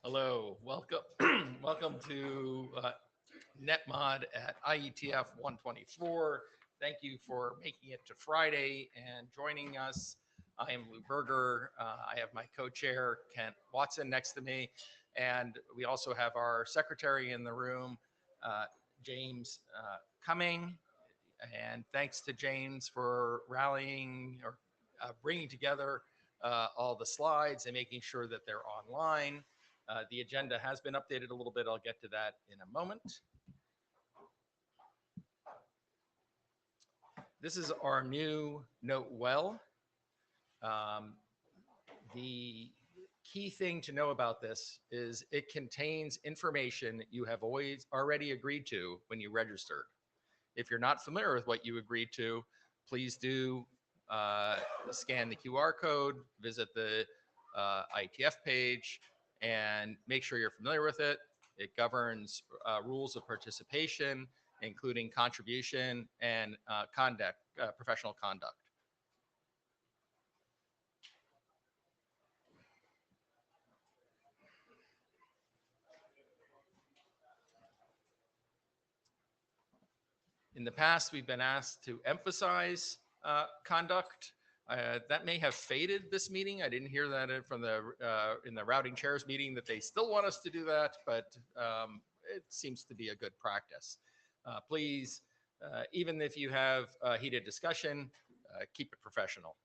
Hello, welcome, welcome to NETMOD at IETF 124. Thank you for making it to Friday and joining us. I am Lou Berger. I have my co-chair, Kent Watson, next to me. And we also have our secretary in the room, uh, James Cumming. And thanks to James for rallying or bringing together all the slides and making sure that they're online. The agenda has been updated a little bit. I'll get to that in a moment. This is our new Note Well. The key thing to know about this is it contains information you have already agreed to when you registered. If you're not familiar with what you agreed to, please do scan the QR code, visit the IETF page, and make sure you're familiar with it. It governs rules of participation, including contribution and conduct, professional conduct. In the past, we've been asked to emphasize conduct. That may have faded this meeting. I didn't hear that from in the routing chairs meeting that they still want us to do that, but it seems to be a good practice. Please, even if you have a heated discussion, keep it professional.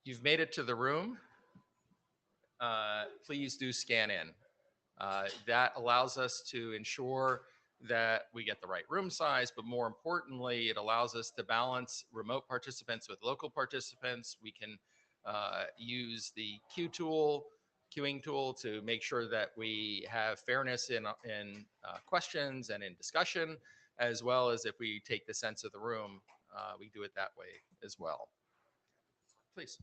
You've made it to the room. Please do scan in. That allows us to ensure that we get the right room size, but more importantly, it allows us to balance remote participants with local participants. We can use the queuing tool to make sure that we have fairness in questions and in discussion, as well as if we take the sense of the room, we do it that way as well. Please.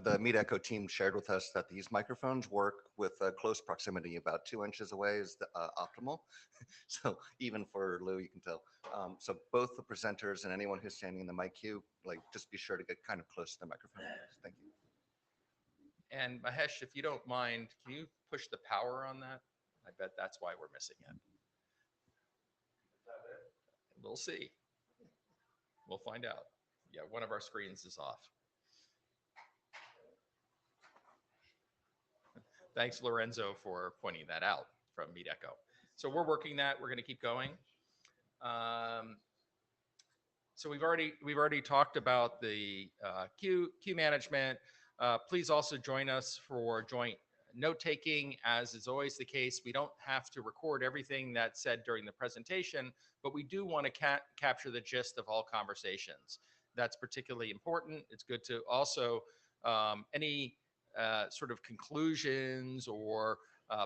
The Meet Echo team shared with us that these microphones work with close proximity. About 2 inches away is optimal. So even for Lou, you can tell. So both the presenters and anyone who's standing in the mic queue, like just be sure to get kind of close to the microphone. Thank you. And Mahesh, if you don't mind, can you push the power on that? I bet that's why we're missing it. We'll see. We'll find out. Yeah, one of our screens is off. Thanks, Lorenzo, for pointing that out from Meet Echo. So we're working that. We're going to keep going. So we've already talked about the queue management. Please also join us for joint note taking. As is always the case, we don't have to record everything that's said during the presentation, but we do want to capture the gist of all conversations. That's particularly important. It's good to also any sort of conclusions or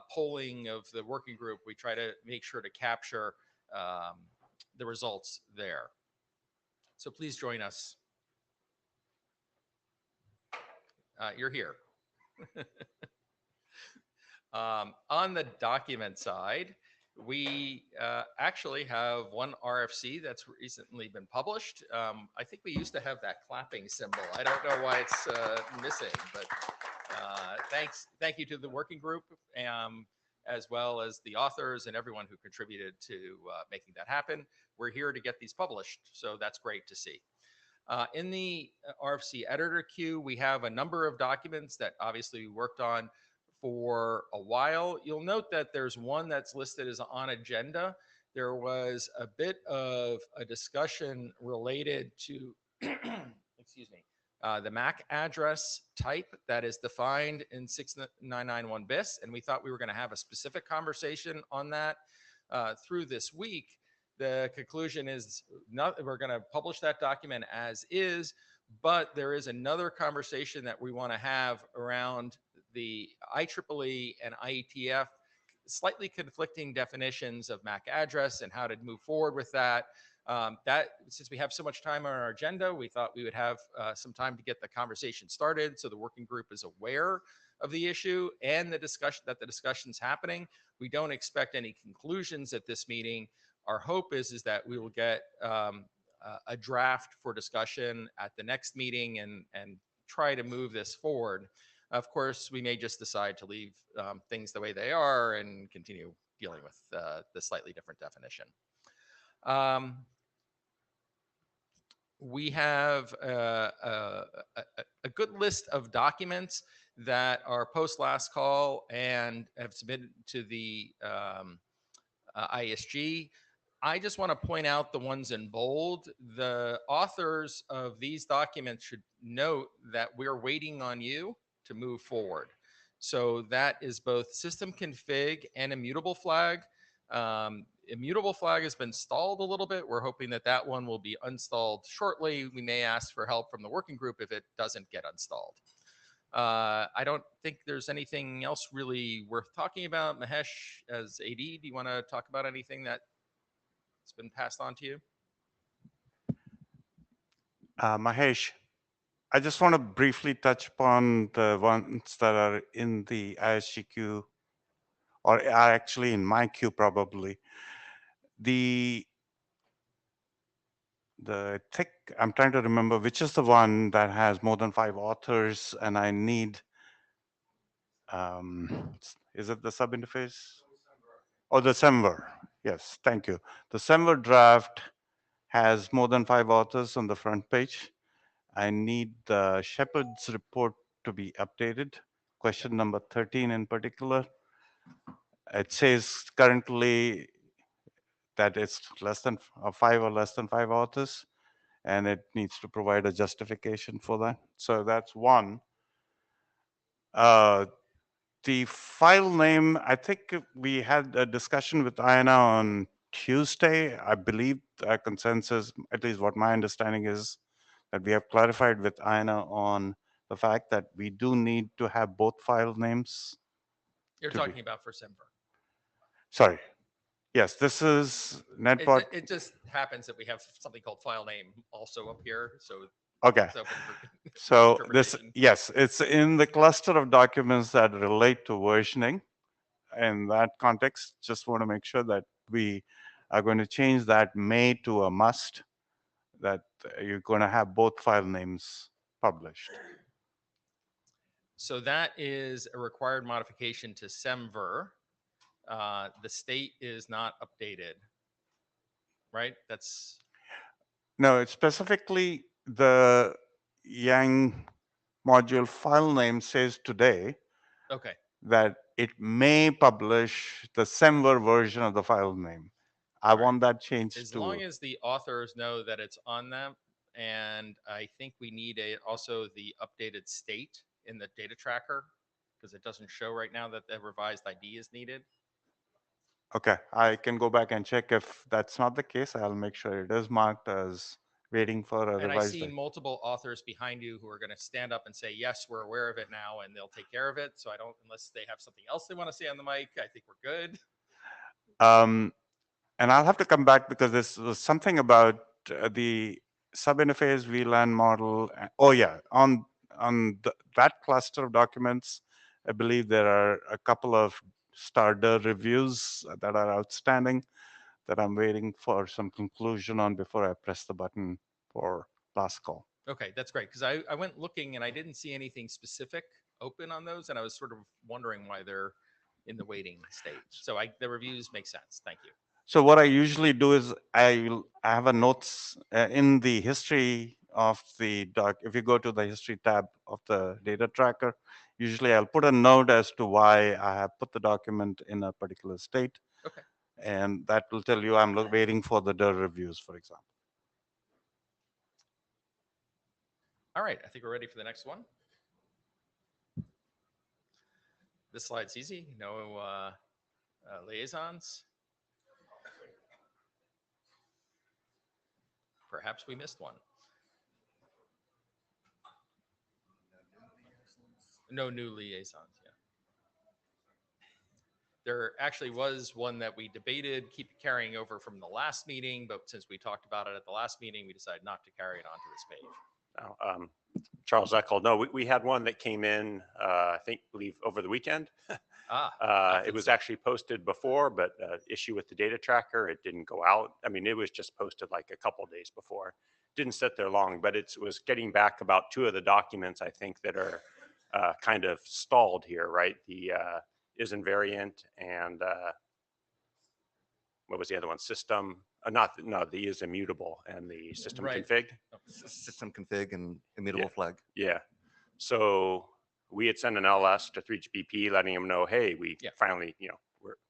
polling of the working group, we try to make sure to capture the results there. So please join us. You're here. On the document side, we actually have one RFC that's recently been published. I think we used to have that clapping symbol. I don't know why it's missing, but thank you to the working group, as well as the authors and everyone who contributed to making that happen. We're here to get these published, so that's great to see. In the RFC editor queue, we have a number of documents that obviously we worked on for a while. You'll note that there's one that's listed as on agenda. There was a bit of a discussion related to, excuse me, the MAC address type that is defined in 6991 bis, and we thought we were going to have a specific conversation on that through this week. The conclusion is we're going to publish that document as is, but there is another conversation that we want to have around the IEEE and IETF slightly conflicting definitions of MAC address and how to move forward with that. Since we have so much time on our agenda, we thought we would have some time to get the conversation started so the working group is aware of the issue and the discussion's happening. We don't expect any conclusions at this meeting. Our hope is that we will get a draft for discussion at the next meeting and try to move this forward. Of course, we may just decide to leave things the way they are and continue dealing with the slightly different definition. We have a good list of documents that are post last call and have submitted to the ISG. I just want to point out the ones in bold. The authors of these documents should note that we're waiting on you to move forward. So that is both system config and immutable flag. Immutable flag has been stalled a little bit. We're hoping that that one will be installed shortly. We may ask for help from the working group if it doesn't get installed. I don't think there's anything else really worth talking about. Mahesh, as AD, do you want to talk about anything that's been passed on to you? Mahesh, I just want to briefly touch upon the ones that are in the ISG queue, or are actually in my queue probably. The thick, I'm trying to remember which is the one that has more than 5 authors, and I need, is it the sub interface? Oh, the Semver. Yes, thank you. The Semver draft has more than 5 authors on the front page. I need the Shepherd's report to be updated. Question number 13 in particular. It says currently that it's less than 5 or less than 5 authors, and it needs to provide a justification for that. So that's one. The file name, I think we had a discussion with Ayana on Tuesday. I believe a consensus, at least what my understanding is, that we have clarified with Ayana on the fact that we do need to have both file names. You're talking about for Semver. Sorry. Yes, this is NETMOD. It just happens that we have something called file name also up here. So Okay. it's open for So this, interpretation. yes, it's in the cluster of documents that relate to versioning. In that context, just want to make sure that we are going to change that may to a must, that you're going to have both file names published. So that is a required modification to Semver. The state is not updated, right? That's No, it's specifically the Yang module file name says today okay. that it may publish the Semver version of the file name. I want that changed As to, long as the authors know that it's on them, and I think we need also the updated state in the data tracker because it doesn't show right now that the revised ID is needed. okay, I can go back and check. If that's not the case, I'll make sure it is marked as waiting for a And I revised see ID. multiple authors behind you who are going to stand up and say, yes, we're aware of it now, and they'll take care of it. So I don't, unless they have something else they want to say on the mic, I think we're good. And I'll have to come back because this was something about the sub-interface VLAN model. Oh yeah, on that cluster of documents, I believe there are a couple of starter reviews that are outstanding that I'm waiting for some conclusion on before I press the button for last call. Okay, that's great. Because I went looking and I didn't see anything specific open on those. And I was sort of wondering why they're in the waiting state. So the reviews make sense. Thank you. So what I usually do is I have a notes in the history of the doc. If you go to the history tab of the data tracker, usually I'll put a note as to why I have put the document in a particular state. Okay. And that will tell you I'm waiting for the DER reviews, for example. All right. I think we're ready for the next one. This slide's easy. No liaisons. Perhaps we missed one. No new liaisons. Yeah. There actually was one that we debated, keep carrying over from the last meeting, but since we talked about it at the last meeting, we decided not to carry it onto this page. Charles Eckel. No, we had one that came in, I believe over the weekend. It was actually posted before, but issue with the data tracker, it didn't go out. I mean, it was just posted like a couple days before. Didn't sit there long, but it was getting back about 2 of the documents I think that are kind of stalled here, right? The is invariant and what was the other one? System, no, the is immutable and the system Right. config. System config and immutable flag. Yeah. So we had sent an LS to 3GPP letting them know, hey, we finally,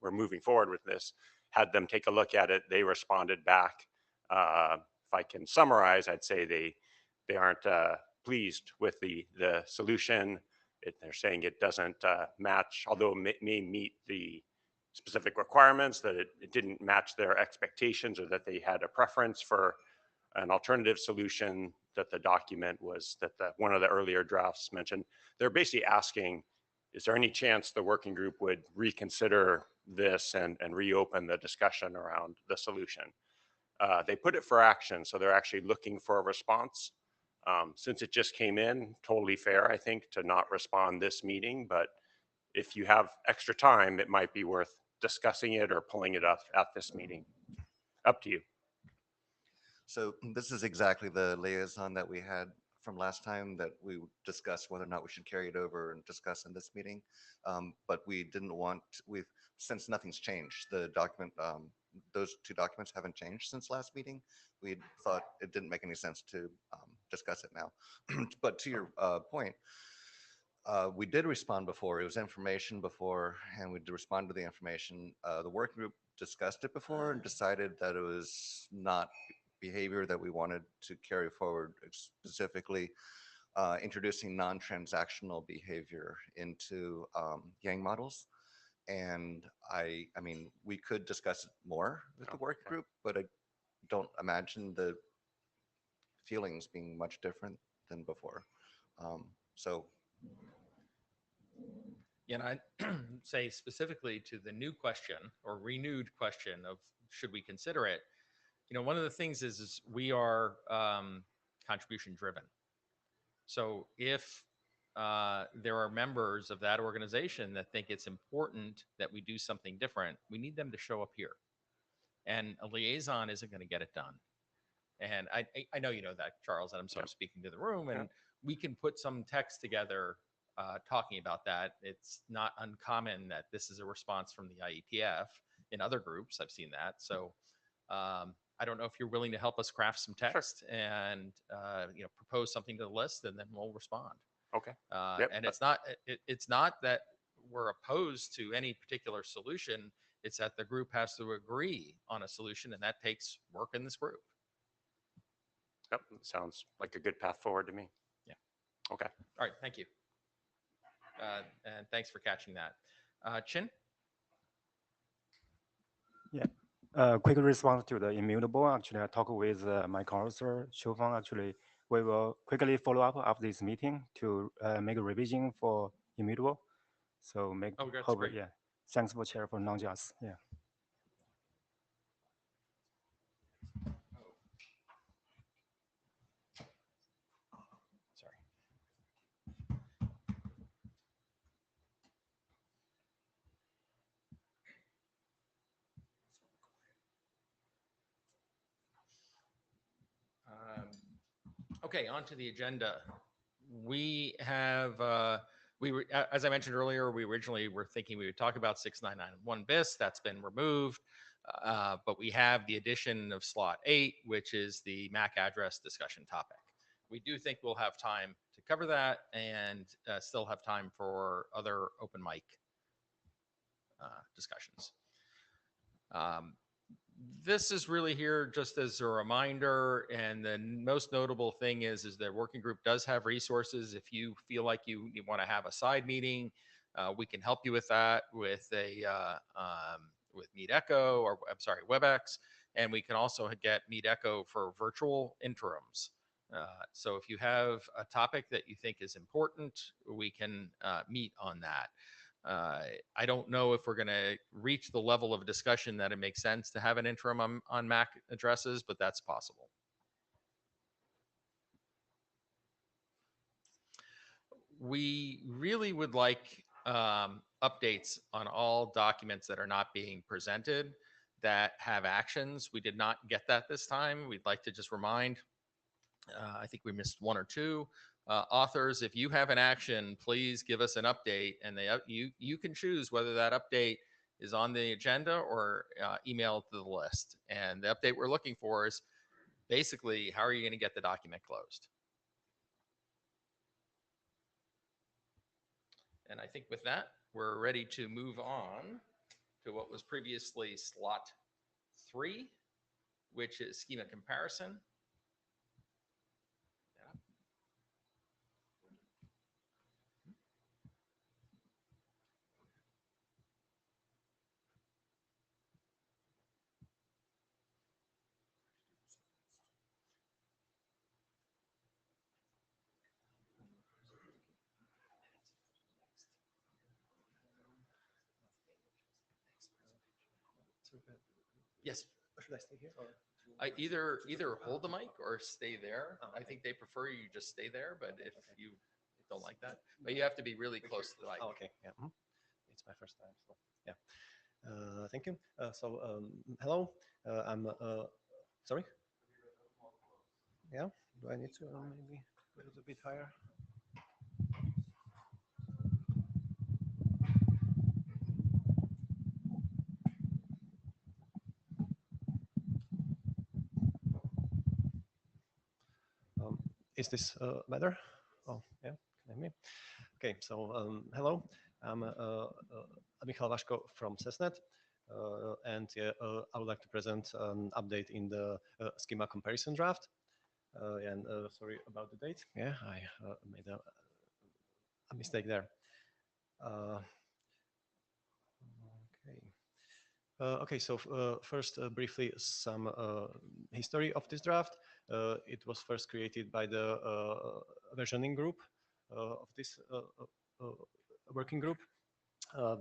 we're moving forward with this. Had them take a look at it. They responded back. If I can summarize, I'd say they aren't pleased with the solution. They're saying it doesn't match, although it may meet the specific requirements, that it didn't match their expectations, or that they had a preference for an alternative solution, that the document was that one of the earlier drafts mentioned. They're basically asking, is there any chance the working group would reconsider this and reopen the discussion around the solution? They put it for action, so they're actually looking for a response. Since it just came in, totally fair, I think, to not respond this meeting, but if you have extra time, it might be worth discussing it or pulling it up at this meeting. Up to you. So this is exactly the liaison that we had from last time, that we discussed whether or not we should carry it over and discuss in this meeting. But we didn't want, since nothing's changed, the document, those 2 documents haven't changed since last meeting. We thought it didn't make any sense to discuss it now. But to your point, we did respond before. It was information before, and we did respond to the information. The working group discussed it before and decided that it was not behavior that we wanted to carry forward, specifically introducing non-transactional behavior into Yang models. And I mean, we could discuss it more with the working group, but I don't imagine the feelings being much different than before. So And I'd say specifically to the new question or renewed question of should we consider it, one of the things is we are contribution driven. So if there are members of that organization that think it's important that we do something different, we need them to show up here. And a liaison isn't going to get it done. And I know you know that, Charles, and I'm sort of speaking to the room, and we can put some text together talking about that. It's not uncommon that this is a response from the IETF. In other groups, I've seen that. So I don't know if you're willing to help us craft some text and propose something to the list, and then we'll respond. Okay. And it's not that we're opposed to any particular solution. It's that the group has to agree on a solution, and that takes work in this group. Yep, sounds like a good path forward to me. Yeah. Okay. All right, thank you. And thanks for catching that. Chin? Yeah. Quick response to the immutable. Actually, I talked with my counselor, Xiufeng. Actually, we will quickly follow up after this meeting to make a revision for immutable. So That's hope, great. yeah. Thanks for chair for non-just. Yeah. Sorry. Okay, on to the agenda. We have, as I mentioned earlier, we originally were thinking we would talk about 6991 BIS. That's been removed. But we have the addition of slot 8, which is the MAC address discussion topic. We do think we'll have time to cover that and still have time for other open mic discussions. This is really here just as a reminder, and the most notable thing is that working group does have resources. If you feel like you want to have a side meeting, we can help you with that with with Meet Echo, or I'm sorry, WebEx, and we can also get Meet Echo for virtual interims. So if you have a topic that you think is important, we can meet on that. I don't know if we're going to reach the level of discussion that it makes sense to have an interim on MAC addresses, but that's possible. we really would like updates on all documents that are not being presented that have actions. We did not get that this time. We'd like to just remind, I think we missed one or two. Authors, if you have an action, please give us an update, and you can choose whether that update is on the agenda or emailed to the list. And the update we're looking for is basically, how are you going to get the document closed? And I think with that, we're ready to move on to what was previously slot 3, which is schema comparison. Yes. Should I stay here? Or Either hold the mic or stay there. I think they prefer you just stay there, but if you don't like that, but you have to be really close to the mic. Oh, okay. Yeah. It's my first time. So yeah. Thank you. Hello. I'm. Sorry. Yeah. Do I need to maybe go a little bit higher? Is this better? Oh, yeah. Can you hear me? Okay. So hello. I'm Michal Vaško from CESNET. And I would like to present an update in the schema comparison draft. And sorry about the date. Yeah, I made a mistake there. Okay, so first, briefly, some history of this draft. It was first created by the versioning group of this working group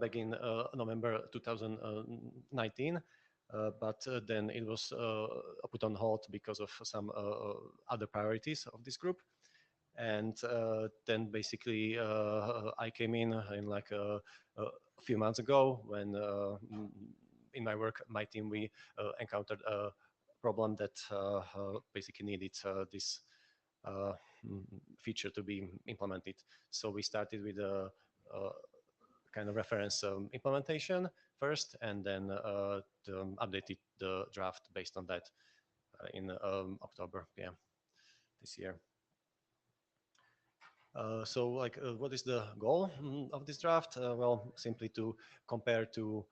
back in November 2019. But then it was put on hold because of some other priorities of this group. And then basically I came in like a few months ago when in my work, my team, we encountered a problem that basically needed this feature to be implemented. So we started with a kind of reference implementation first, and then updated the draft based on that in October, yeah, this year. So like, what is the goal of this draft? Well, simply to compare two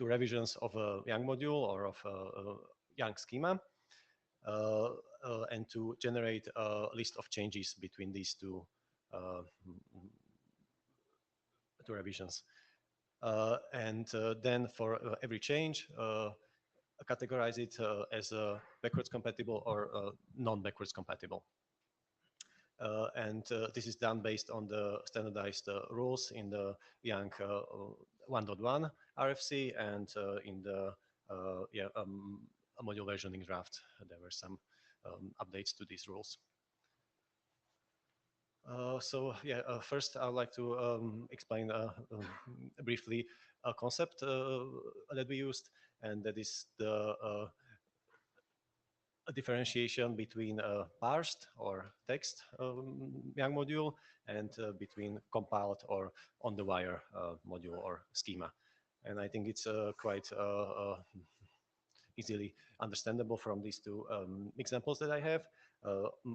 revisions of a Yang module or of a Yang schema, and to generate a list of changes between these two revisions. And then for every change, categorize it as backwards compatible or non-backwards compatible. And this is done based on the standardized rules in the Yang 1.1 RFC and in the module versioning draft. There were some updates to these rules. First I would like to explain briefly a concept that we used, and that is the a differentiation between parsed or text Yang module and between compiled or on-the-wire module or schema. And I think it's quite easily understandable from these two examples that I have.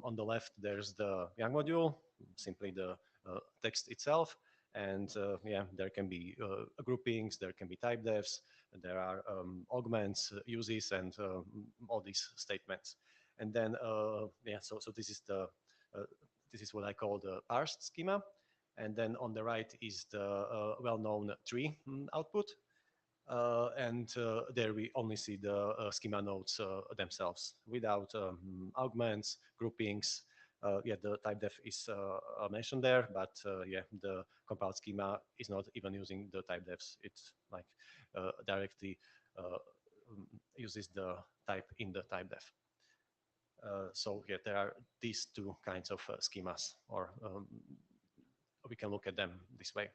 On the left, there's the Yang module, simply the text itself. And yeah, there can be groupings, there can be type defs, there are augments, uses, and all these statements. And then yeah, so this is the this is what I call the parsed schema. And then on the right is the well-known tree output. And there we only see the schema nodes themselves without augments, groupings. Yeah, the type def is mentioned there, but yeah, the compiled schema is not even using the type defs. It's like directly uses the type in the type def. So yeah, there are these two kinds of schemas, or we can look at them this way.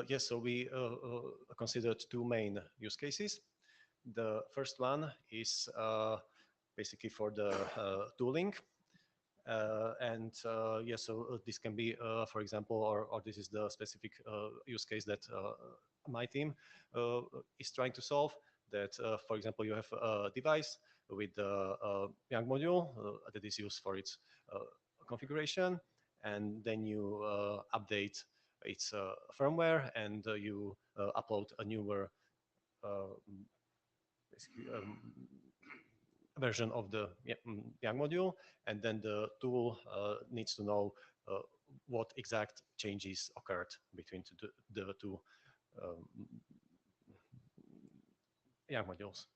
Yes, so we considered two main use cases. The first one is basically for the tooling. Yes, so this can be, for example, or this is the specific use case that my team is trying to solve. That, for example, you have a device with the YANG module that is used for its configuration, and then you update its firmware, and you upload a newer basically, version of the YANG module, and then the tool needs to know what exact changes occurred between the two um, YANG modules.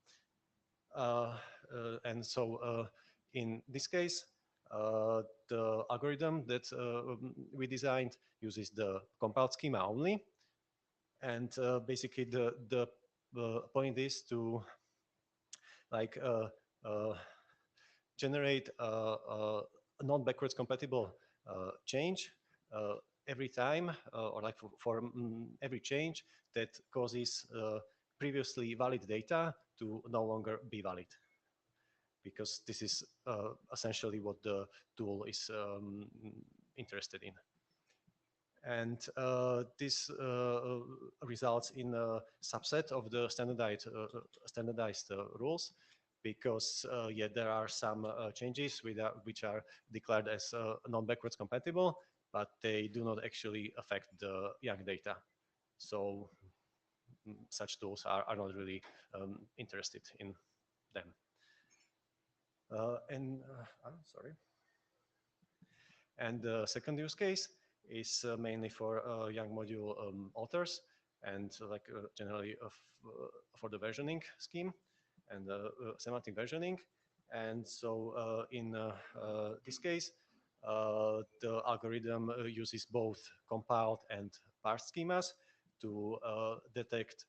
And so in this case, the algorithm that we designed uses the compiled schema only. And basically the point is to like generate a non-backwards compatible change every time, or like for every change that causes previously valid data to no longer be valid, because this is essentially what the tool is interested in. And this results in a subset of the standardized rules, because yeah, there are some changes which are declared as non-backwards compatible, but they do not actually affect the YANG data. So such tools are not really interested in them. I'm sorry. And the second use case is mainly for YANG module authors, and generally for the versioning scheme and semantic versioning. And so in this case, the algorithm uses both compiled and parsed schemas to detect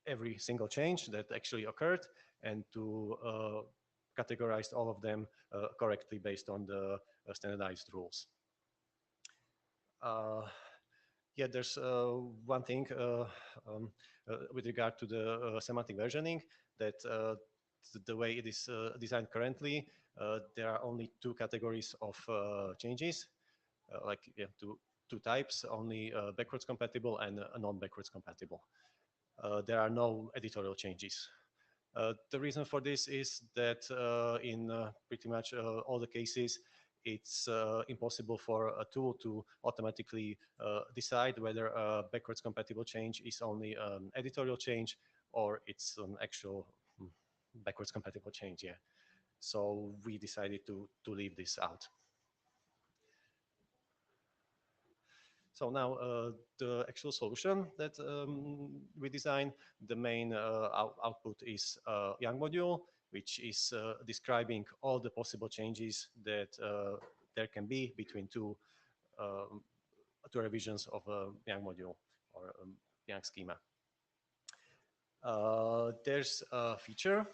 every single change that actually occurred, and to categorize all of them correctly based on the standardized rules. Yeah, there's one thing with regard to the semantic versioning, that the way it is designed currently, there are only two categories of changes, yeah, two types, only backwards compatible and non-backwards compatible. There are no editorial changes. The reason for this is that in pretty much all the cases, it's impossible for a tool to automatically decide whether a backwards compatible change is only an editorial change or it's an actual backwards compatible change. Yeah. So we decided to leave this out. So now the actual solution that we designed, the main output is a YANG module, which is describing all the possible changes that there can be between two revisions of a YANG module or YANG schema. There's a feature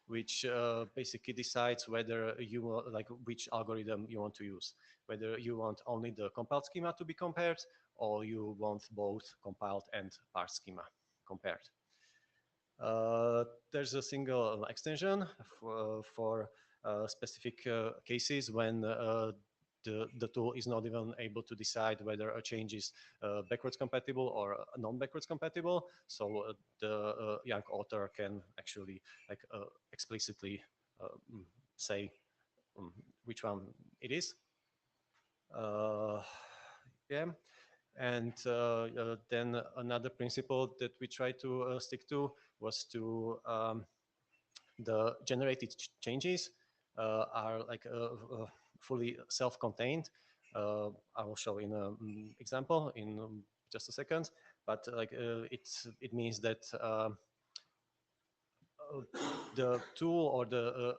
which basically decides whether you which algorithm you want to use, whether you want only the compiled schema to be compared, or you want both compiled and parsed schema compared. There's a single extension for specific cases when the tool is not even able to decide whether a change is backwards compatible or non-backwards compatible. So the YANG author can actually explicitly say which one it is. Yeah. And then another principle that we try to stick to was to the generated changes are fully self-contained. I will show in an example in just a second, but it means that the tool or the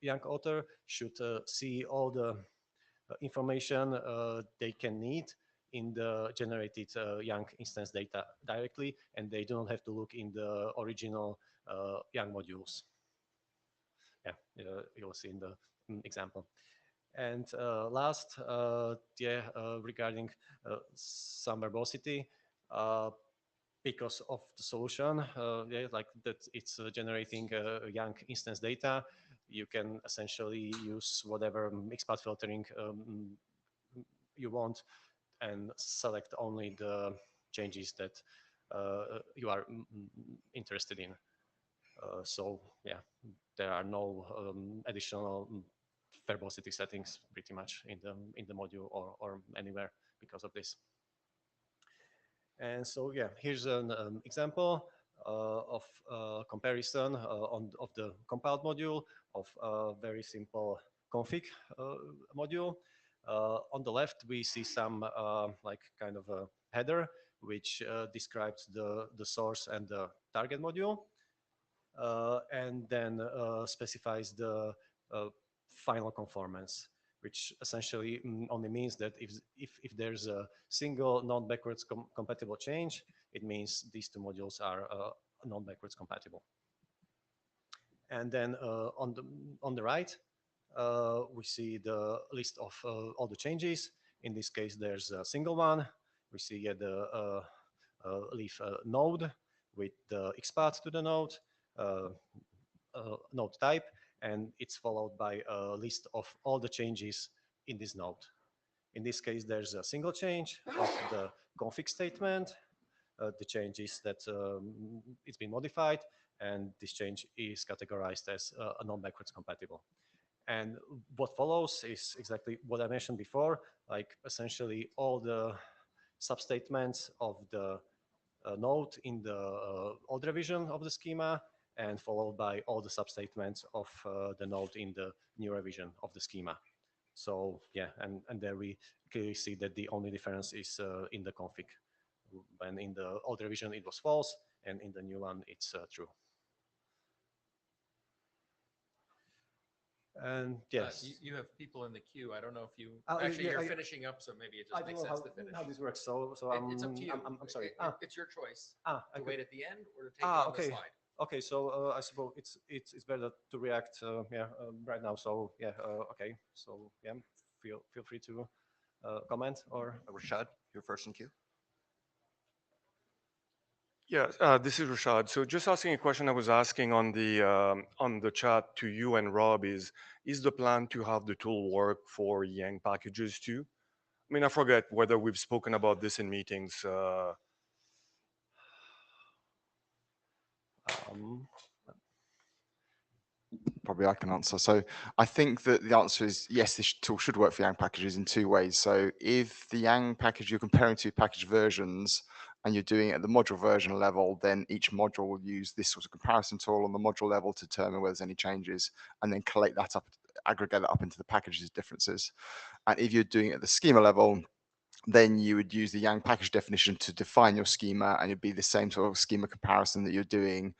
YANG author should see all the information they can need in the generated YANG instance data directly, and they do not have to look in the original YANG modules. yeah, you'll see in the example. And last, yeah, regarding some verbosity, because of the solution, yeah, like that, it's generating young instance data. You can essentially use whatever mixed path filtering you want, and select only the changes that you are interested in. So yeah, there are no additional verbosity settings pretty much in the module or anywhere because of this. And so yeah, here's an example of comparison of the compiled module of a very simple config module. On the left, we see some like kind of a header which describes the source and the target module, and then specifies the uh, final conformance, which essentially only means that if there's a single non-backwards compatible change, it means these two modules are non-backwards compatible. And then on the right, we see the list of all the changes. In this case, there's a single one. We see the leaf node with the XPath to the node, node type, and it's followed by a list of all the changes in this node. In this case, there's a single change of the config statement. The change is that it's been modified, and this change is categorized as a non-backwards compatible. And what follows is exactly what I mentioned before, like essentially all the substatements of the node in the old revision of the schema, and followed by all the substatements of the node in the new revision of the schema. So yeah, and there we clearly see that the only difference is in the config. When in the old revision it was false, and in the new one it's true. And yes, You have people in the queue. I don't know if you yeah, you're finishing up, so maybe it I just don't makes know sense to finish. how this works. So It's up to you. I'm sorry. It's your choice I to could- wait at the end or to take it on the okay. slide. Okay, so I suppose it's better to react yeah right now. So yeah, okay. So yeah, feel free to comment or Rashad, you're first in queue. Yeah, this is Rashad. So just asking a question I was asking on the chat to you and Rob is the plan to have the tool work for Yang packages too? I mean, I forget whether we've spoken about this in meetings. um, Probably I can answer. So I think that the answer is yes, this tool should work for Yang packages in two ways. So if the Yang package you're comparing two package versions and you're doing it at the module version level, then each module will use this sort of comparison tool on the module level to determine whether there's any changes and then collate that up, aggregate it up into the packages differences. And if you're doing it at the schema level, then you would use the Yang package definition to define your schema, and it'd be the same sort of schema comparison that you're doing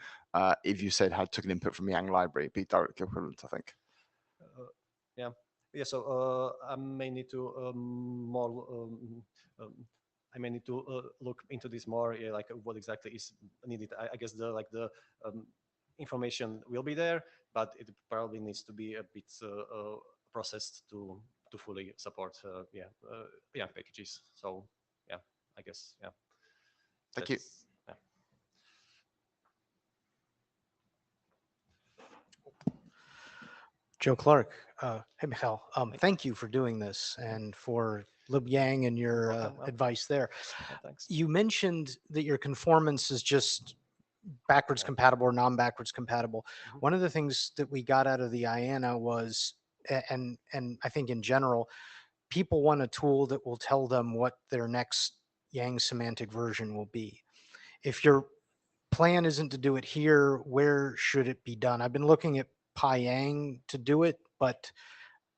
if you said took an input from Yang library. It'd be directly equivalent, I think. yeah, yeah. So I may need to more. I may need to look into this more, yeah, like what exactly is needed. I guess the information will be there, but it probably needs to be a bit processed to fully support yeah packages. So yeah, I guess yeah. Thank you. Yeah. Joe Clark. Hey, Michael. Thank you for doing this and for LibYang and your Welcome. advice there. Yeah, thanks. You mentioned that your conformance is just backwards compatible or non-backwards compatible. Mhm. One of the things that we got out of the IANA was, and I think in general, people want a tool that will tell them what their next Yang semantic version will be. If your plan isn't to do it here, where should it be done? I've been looking at PyYang to do it, but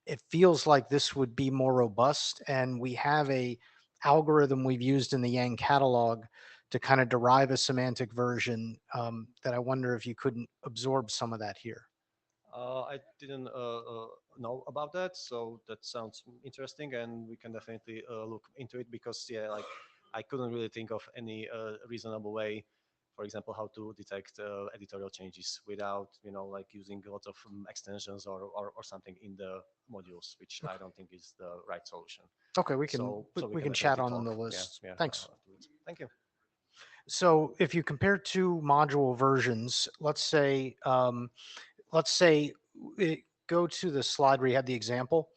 it feels like this would be more robust. And we have a algorithm we've used in the Yang catalog to kind of derive a semantic version that I wonder if you couldn't absorb some of that here. I didn't know about that, so that sounds interesting, and we can definitely look into it because yeah, like I couldn't really think of any reasonable way for example, how to detect editorial changes without, like using a lot of extensions or something in the modules, which I don't think is the right solution. Okay, we can we can chat definitely on the talk, list. yeah, Thanks. afterwards. Thank you. So if you compare two module versions, let's say go to the slide where you have the example.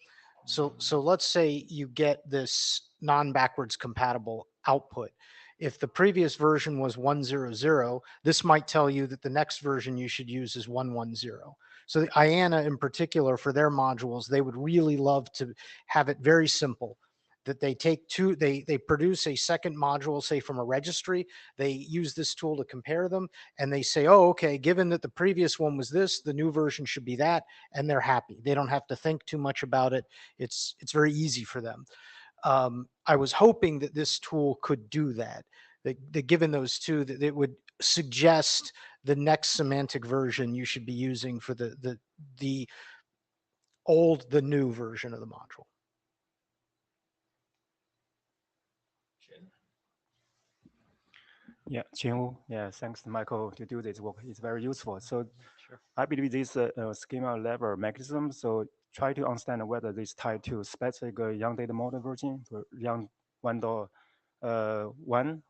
So let's say you get this non-backwards compatible output. If the previous version was 100, this might tell you that the next version you should use is 110. So the IANA in particular, for their modules, they would really love to have it very simple, that they take two, they produce a second module, say from a registry, they use this tool to compare them, and they say, oh, okay, given that the previous one was this, the new version should be that, and they're happy. They don't have to think too much about it. It's very easy for them. I was hoping that this tool could do that, that given those two, that it would suggest the next semantic version you should be using for the new version of the module. Yeah, Chin, yeah, thanks, Michael, to do this work. It's very useful. So Sure. I believe this schema level mechanism, so try to understand whether this tied to specific Young data model version for Young 1.1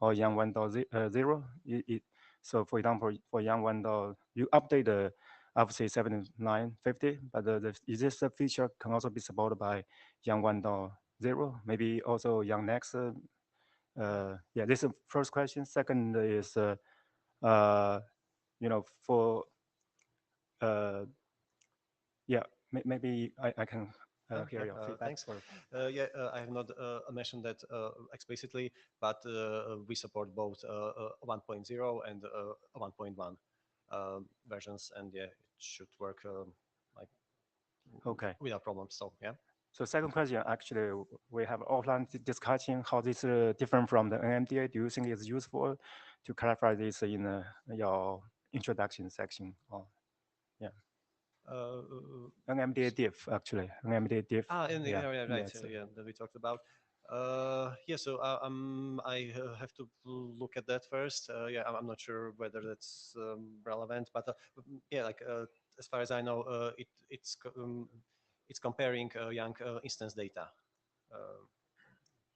or Young 1.0. So for example, for Young 1. You update the obviously 7950, but is this a feature can also be supported by Young 1.0, maybe also Young Next? Yeah, this is the first question. Second is, for yeah, maybe I can hear your feedback. Thanks. I have not mentioned that explicitly, but we support both 1.0 and 1.1 versions, and yeah, it should work like Okay. without problems. So yeah. So second question, actually, we have offline discussion how this different from the NMDA. Do you think it's useful to clarify this in your introduction section? Or, yeah. NMDA diff, actually. NMDA diff. Right. Yes. Yeah, that we talked about. So I have to look at that first. I'm not sure whether that's relevant, but yeah, like as far as I know, it's comparing Young instance data,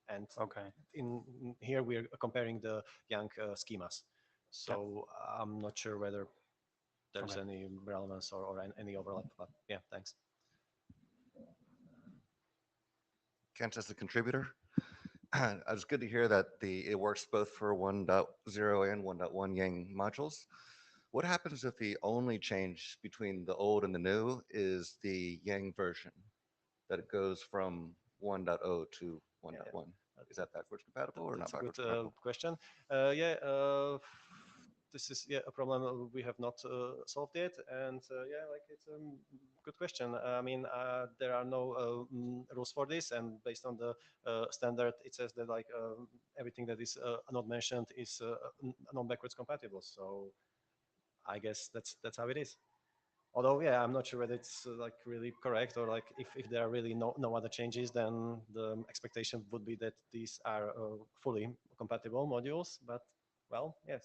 and Okay. in here we're comparing the Young schemas. So I'm not sure whether there's any relevance or any overlap, but yeah, thanks. Kent as the contributor. It was good to hear that it works both for 1.0 and 1.1 Yang modules. What happens if the only change between the old and the new is the Yang version, that it goes from 1.0 to 1.1? Is that backwards compatible or not backwards compatible? Question. This is a problem we have not solved yet, and it's a good question. I mean, there are no rules for this, and based on the standard, it says that everything that is not mentioned is non-backwards compatible. So I guess that's how it is. Although, I'm not sure whether it's really correct, or if there are really no other changes, then the expectation would be that these are fully compatible modules. But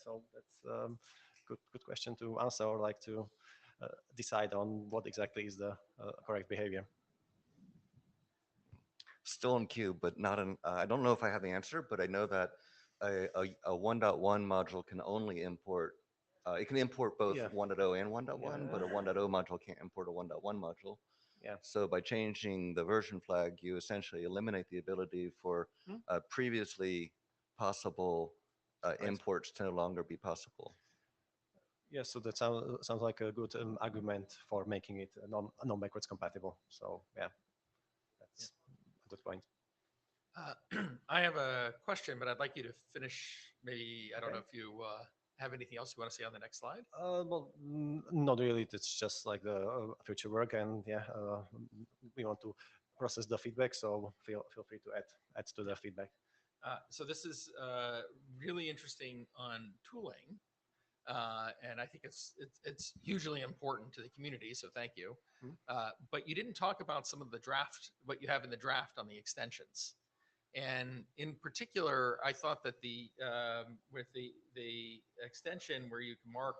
so that's good question to answer, or to decide on what exactly is the correct behavior. Still in queue, but not in. I don't know if I have the answer, but I know that a 1.1 module can only import. It can import both 1.0 and 1.1, but a 1.0 module can't import a 1.1 module. Yeah. So by changing the version flag, you essentially eliminate the ability for previously possible imports to no longer be possible. Yeah, so that sounds like a good argument for making it non-backwards compatible. So yeah, that's a good point. I have a question, but I'd like you to finish. Maybe, I don't know if you have anything else you want to say on the next slide? Not really. It's just like the future work, and we want to process the feedback. So feel free to add to the feedback. So this is really interesting on tooling, and I think it's hugely important to the community. So thank you. But you didn't talk about some of the draft, what you have in the draft on the extensions. And in particular, I thought that with the extension where you can mark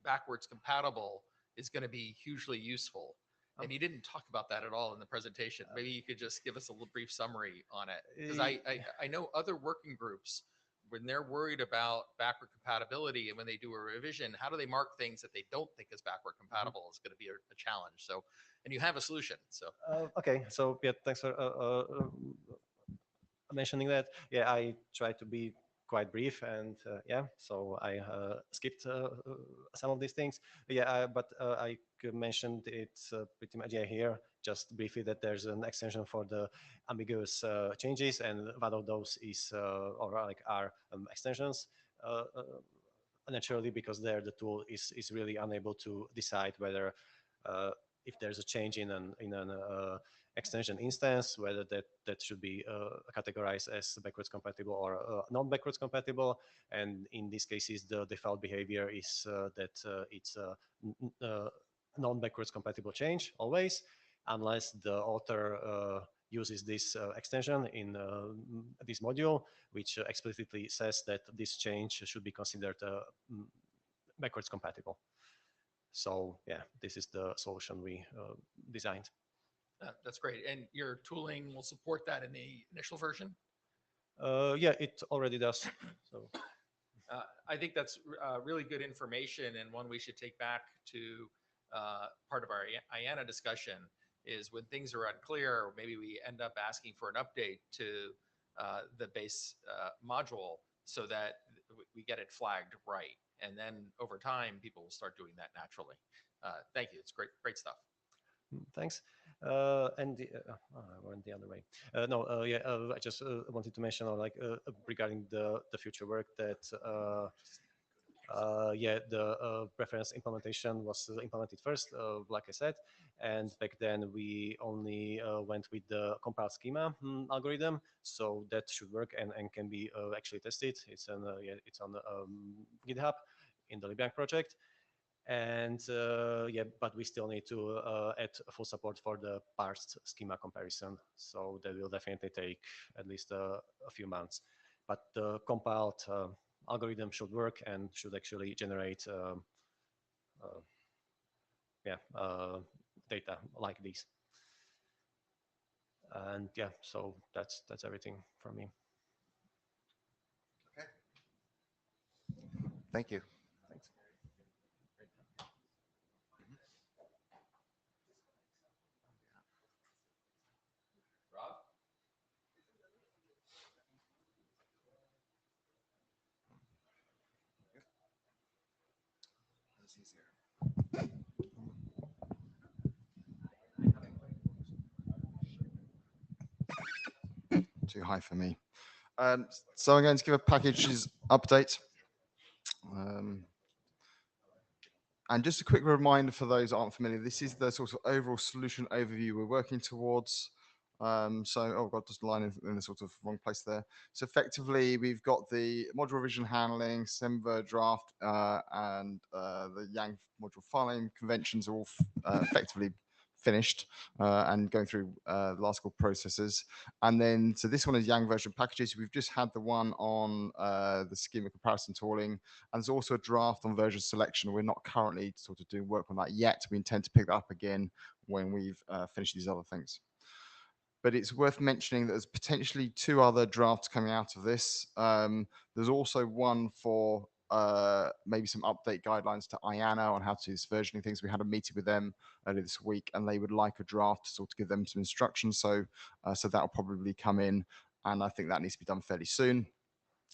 backwards compatible is going to be hugely useful. And you didn't talk about that at all in the presentation. Maybe you could just give us a little brief summary on it. Because I know other working groups, when they're worried about backward compatibility and when they do a revision, how do they mark things that they don't think is backward compatible is going to be a challenge. So, and you have a solution. So, Okay, so yeah, thanks for mentioning that. Yeah, I try to be quite brief, and yeah, so I skipped some of these things. But I mentioned it pretty much here, just briefly, that there's an extension for the ambiguous changes, and one of those is or like are extensions. Naturally, because there the tool is really unable to decide whether if there's a change in an extension instance, whether that should be categorized as backwards compatible or non-backwards compatible. And in these cases, the default behavior is that it's a non-backwards compatible change always, unless the author uses this extension in this module, which explicitly says that this change should be considered backwards compatible. So yeah, this is the solution we designed. that's great. And your tooling will support that in the initial version? Yeah, it already does. So I think that's really good information, and one we should take back to part of our IANA discussion is when things are unclear, maybe we end up asking for an update to the base module so that we get it flagged right. And then over time, people will start doing that naturally. Thank you. It's great stuff. thanks. And I went the other way. I just wanted to mention, regarding the future work, that the preference implementation was implemented first, like I said, and back then we only went with the compile schema algorithm, so that should work and can be actually tested. It's on GitHub in the LibYang project. And but we still need to add full support for the parsed schema comparison. So that will definitely take at least a few months. But the compiled algorithm should work and should actually generate data like this. And yeah, so that's everything from me. Okay. Thank you. Thanks. Rob? That's easier. Too high for me. So I'm going to give a packages update. And just a quick reminder for those that aren't familiar, this is the sort of overall solution overview we're working towards. Oh God, just a line in the sort of wrong place there. So effectively, we've got the module revision handling, Semver draft, and the Yang module filing conventions are all effectively finished and going through the last couple processes. And then, so this one is Yang version packages. We've just had the one on the schema comparison tooling, and there's also a draft on version selection. We're not currently sort of doing work on that yet. We intend to pick that up again when we've finished these other things. But it's worth mentioning that there's potentially 2 other drafts coming out of this. There's also one for maybe some update guidelines to IANA on how to do this versioning things. We had a meeting with them earlier this week, and they would like a draft to sort of give them some instructions. So that'll probably come in, and I think that needs to be done fairly soon,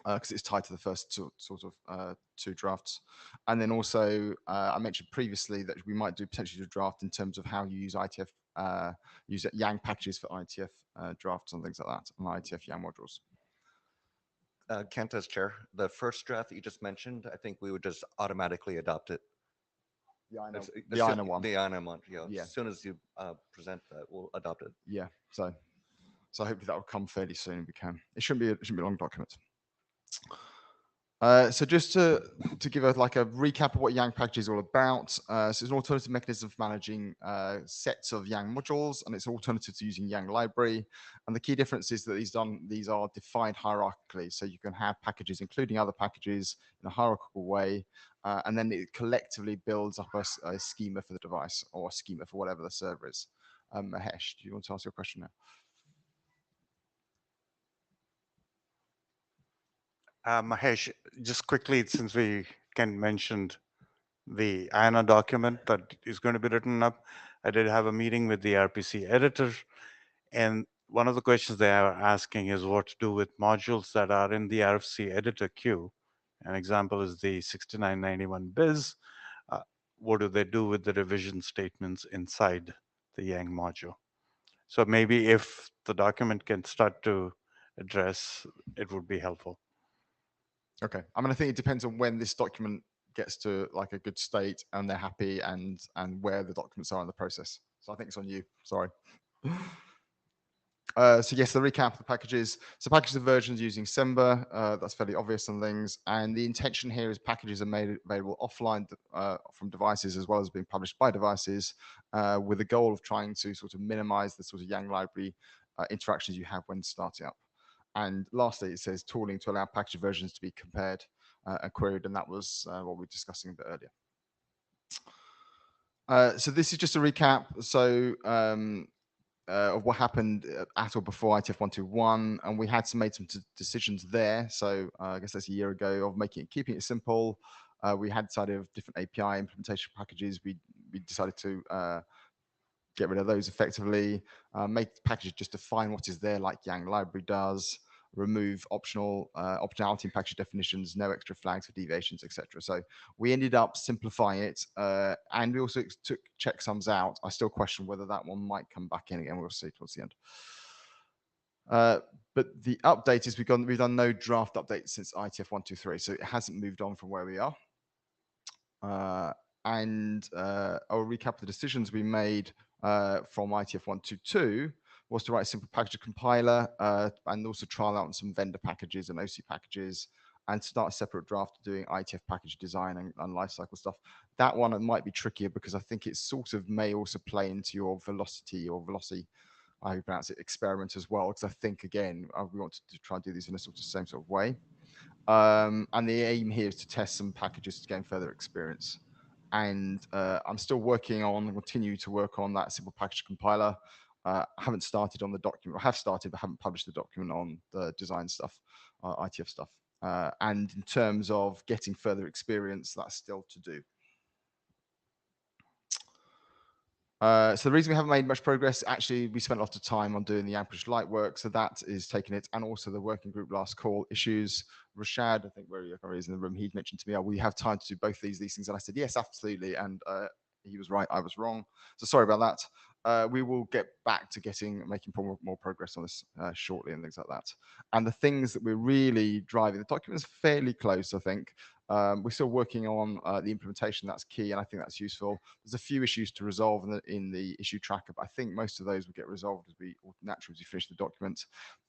because it's tied to the first sort of 2 drafts. And then also, I mentioned previously that we might do potentially a draft in terms of how you use IETF, use Yang packages for IETF drafts and things like that, and IETF Yang modules. Kent, as chair, the first draft that you just mentioned, I think we would just automatically adopt it. The INA one. The INA one, Yeah. As soon as you present that, we'll adopt it. Yeah. So hopefully that will come fairly soon if we can. It shouldn't be a long document. So just to give like a recap of what Yang package is all about. So it's an alternative mechanism for managing sets of Yang modules, and it's an alternative to using Yang library. And the key difference is that these are defined hierarchically. So you can have packages including other packages in a hierarchical way, and then it collectively builds up a schema for the device or a schema for whatever the server is. Mahesh, do you want to ask your question now? Mahesh, just quickly, since Ken mentioned the IANA document that is going to be written up, I did have a meeting with the RPC editor, and one of the questions they are asking is what to do with modules that are in the RFC editor queue. An example is the 6991 biz. What do they do with the revision statements inside the Yang module? So maybe if the document can start to address, it would be helpful. Okay. I mean, I think it depends on when this document gets to like a good state and they're happy and where the documents are in the process. So I think it's on you. Sorry. So yes, the recap of the packages. So packages and versions using Semba, that's fairly obvious on things. And the intention here is packages are made available offline from devices as well as being published by devices with the goal of trying to sort of minimize the sort of Yang library interactions you have when starting up. And lastly, it says tooling to allow package versions to be compared and queried, and that was what we were discussing a bit earlier. So this is just a recap. So of what happened at or before IETF 121, and we had made some decisions there. So I guess that's a year ago of keeping it simple. We had decided of different API implementation packages. We decided to get rid of those effectively, make the packages just define what is there like Yang library does, remove optionality in package definitions, no extra flags for deviations, etc. So we ended up simplifying it, and we also took checksums out. I still question whether that one might come back in again. We'll see towards the end. But the update is we've done no draft updates since IETF 123, so it hasn't moved on from where we are. And I'll recap the decisions we made from IETF 122 was to write a simple package compiler and also trial out some vendor packages and OC packages and start a separate draft doing IETF package design and lifecycle stuff. That one might be trickier because I think it sort of may also play into your velocity, I pronounce it, experiment as well. Because I think, again, we want to try and do these in a sort of same sort of way. And the aim here is to test some packages to gain further experience. And I'm still continue to work on that simple package compiler. I haven't started on the document. I have started, but haven't published the document on the design stuff, ITF stuff. And in terms of getting further experience, that's still to do. So the reason we haven't made much progress, actually, we spent a lot of time on doing the Amperage light work, so that is taking it, and also the working group last call issues. Rashad, I think where he is in the room, he'd mentioned to me, we have time to do both these things, and I said, yes, absolutely, and he was right, I was wrong. So sorry about that. We will get back to making more progress on this shortly and things like that. And the things that we're really driving, the document is fairly close, I think. We're still working on the implementation. That's key, and I think that's useful. There's a few issues to resolve in the issue tracker, but I think most of those will get resolved as we finish the document.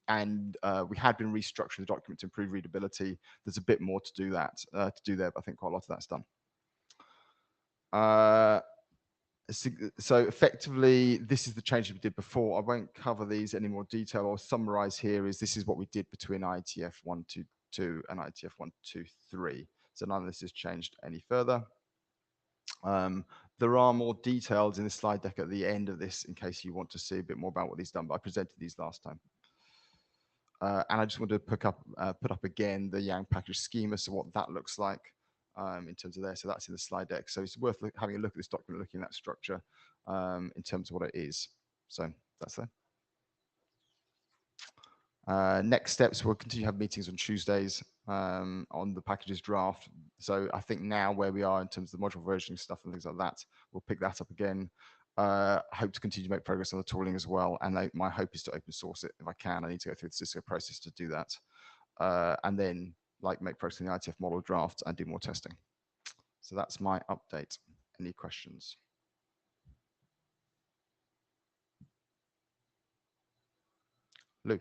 And we had been restructuring the document to improve readability. There's a bit more to do there, but I think quite a lot of that's done. So effectively, this is the change we did before. I won't cover these in any more detail. I'll summarize here this is what we did between IETF 122 and IETF 123. So none of this has changed any further. There are more details in the slide deck at the end of this in case you want to see a bit more about what he's done, but I presented these last time. And I just wanted to put up again the Yang package schema, so what that looks like in terms of there. So that's in the slide deck. So it's worth having a look at this document, looking at that structure in terms of what it is. So that's there. Next steps, we'll continue to have meetings on Tuesdays on the packages draft. So I think now where we are in terms of the module versioning stuff and things like that, we'll pick that up again. Hope to continue to make progress on the tooling as well. And my hope is to open source it if I can. I need to go through the Cisco process to do that. And then make progress in the IETF model draft and do more testing. So that's my update. Any questions? Lou.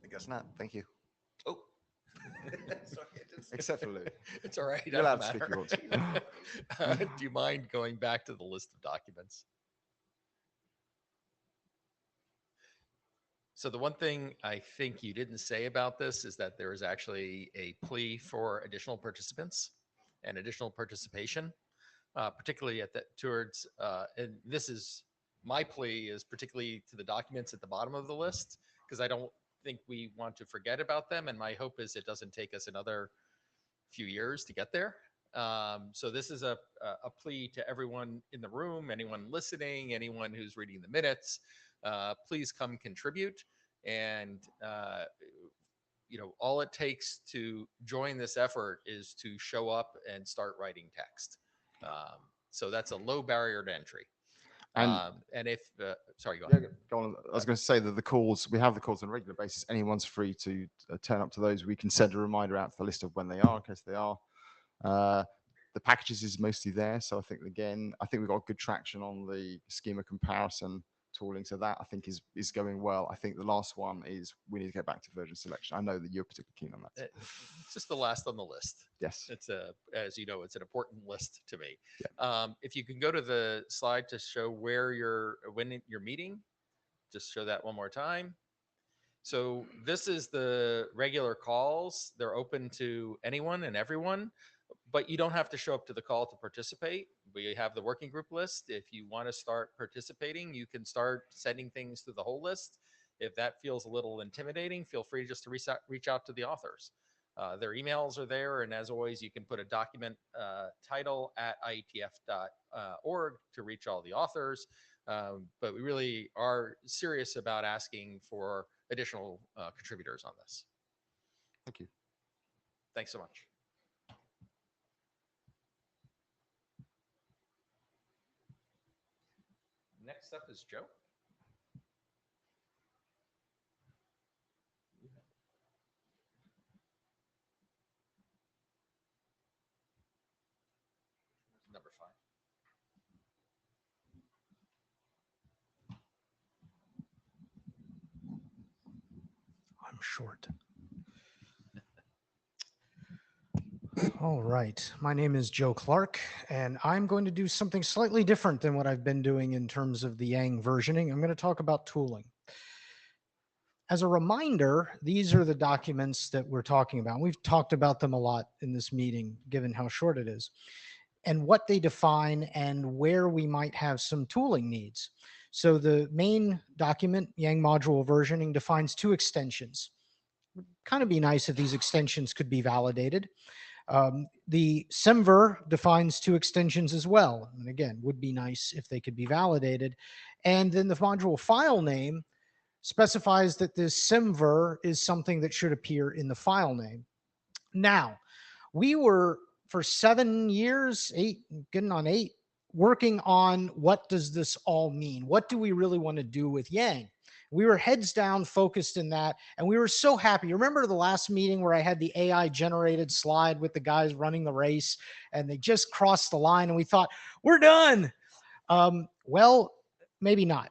I guess not. Thank you. Oh, Except for Lou. It's all right. You're I allowed don't to speak if you matter. want to. Do you mind going back to the list of documents? So the one thing I think you didn't say about this is that there is actually a plea for additional participants and additional participation, particularly at that towards, and this is my plea is particularly to the documents at the bottom of the list, because I don't think we want to forget about them. And my hope is it doesn't take us another few years to get there. So this is a plea to everyone in the room, anyone listening, anyone who's reading the minutes. Please come contribute. And all it takes to join this effort is to show up and start writing text. So that's a low barrier to entry. And if, sorry, go ahead. Yeah, go on. I was going to say that the calls, we have the calls on a regular basis. Anyone's free to turn up to those. We can send a reminder out to the list of when they are, in case they are. The packages is mostly there. So I think, again, we've got good traction on the schema comparison tooling. So that I think is going well. I think the last one is we need to get back to version selection. I know that you're particularly keen on that. It's just the last on the list. Yes. It's as you know, it's an important list to me. Yeah. If you can go to the slide to show when you're meeting, just show that one more time. So this is the regular calls. They're open to anyone and everyone, but you don't have to show up to the call to participate. We have the working group list. If you want to start participating, you can start sending things to the whole list. If that feels a little intimidating, feel free just to reach out to the authors. Their emails are there. And as always, you can put a document title at IETF.org to reach all the authors. But we really are serious about asking for additional contributors on this. Thank you. Thanks so much. Next up is Joe. Number 5. I'm short. All right. My name is Joe Clark, and I'm going to do something slightly different than what I've been doing in terms of the Yang versioning. I'm going to talk about tooling. As a reminder, these are the documents that we're talking about. We've talked about them a lot in this meeting, given how short it is, and what they define and where we might have some tooling needs. So the main document, Yang module versioning, defines 2 extensions. It would kind of be nice if these extensions could be validated. The SEMVer defines 2 extensions as well. And again, would be nice if they could be validated. And then the module file name specifies that this SEMVer is something that should appear in the file name. Now, we were for 7 years, 8, getting on 8, working on what does this all mean? What do we really want to do with Yang? We were heads down focused in that, and we were so happy. Remember the last meeting where I had the AI generated slide with the guys running the race, and they just crossed the line, and we thought, we're done. Well, maybe not.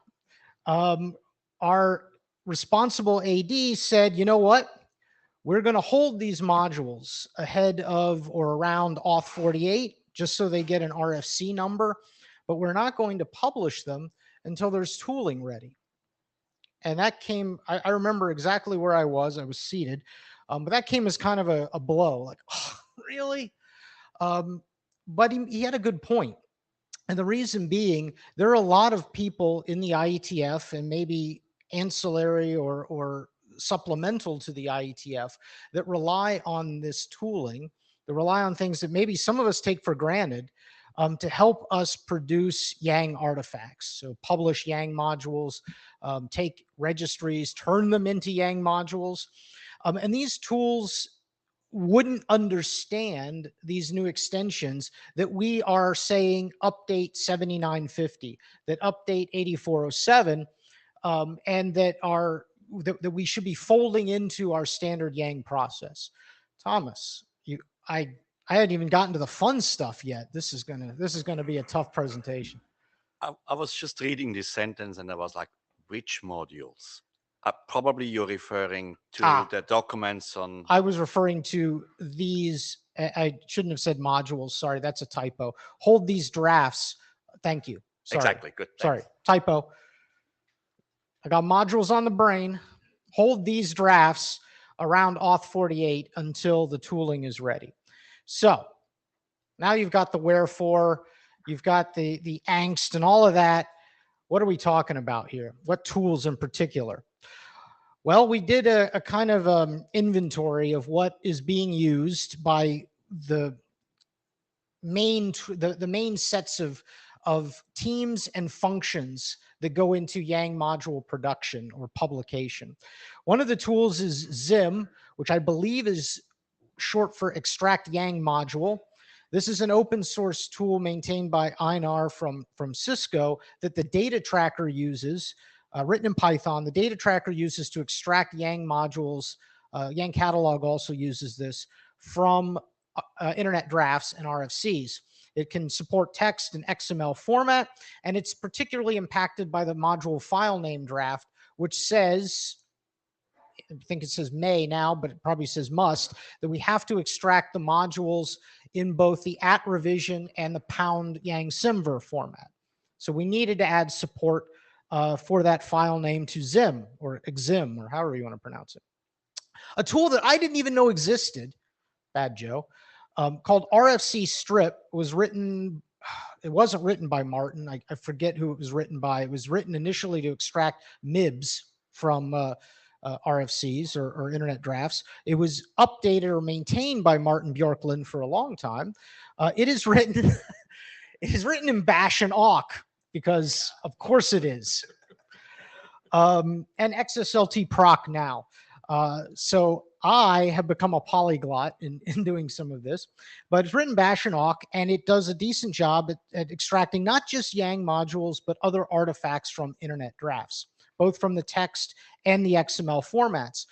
Our responsible AD said, you know what? We're going to hold these modules ahead of or around auth 48, just so they get an RFC number, but we're not going to publish them until there's tooling ready. And that came, I remember exactly where I was seated, but that came as kind of a blow, like, oh, really? But he had a good point. And the reason being, there are a lot of people in the IETF and maybe ancillary or supplemental to the IETF that rely on this tooling, that rely on things that maybe some of us take for granted to help us produce Yang artifacts. So publish Yang modules, take registries, turn them into Yang modules. And these tools wouldn't understand these new extensions that we are saying update 7950, that update 8407, and that we should be folding into our standard Yang process. Thomas, I hadn't even gotten to the fun stuff yet. This is gonna be a tough presentation. I was just reading this sentence and I was like, which modules? Probably you're referring to the documents on. I was referring to these. I shouldn't have said modules. Sorry, that's a typo. Hold these drafts. Thank you. Sorry. Exactly. Good. Sorry, typo. I got modules on the brain. Hold these drafts around auth 48 until the tooling is ready. So now you've got the wherefore, you've got the angst and all of that. What are we talking about here? What tools in particular? Well, we did a kind of inventory of what is being used by the main sets of teams and functions that go into Yang module production or publication. One of the tools is Zim, which I believe is short for Extract Yang Module. This is an open source tool maintained by Einar from Cisco that the data tracker uses, written in Python. The data tracker uses to extract Yang modules. Yang catalog also uses this from internet drafts and RFCs. It can support text and XML format, and it's particularly impacted by the module file name draft, which says, I think it says may now, but it probably says must, that we have to extract the modules in both the @revision and the #Yang Simver format. So we needed to add support for that file name to Zim or Exim or however you want to pronounce it. A tool that I didn't even know existed, bad Joe, called RFC Strip was written. It wasn't written by Martin. I forget who it was written by. It was written initially to extract MIBs from RFCs or internet drafts. It was updated or maintained by Martin Bjorklund for a long time. It is written. It is written in Bash and awk because, of course, it is. And XSLT proc now. So I have become a polyglot in doing some of this, but it's written Bash and awk, and it does a decent job at extracting not just Yang modules, but other artifacts from internet drafts, both from the text and the XML formats.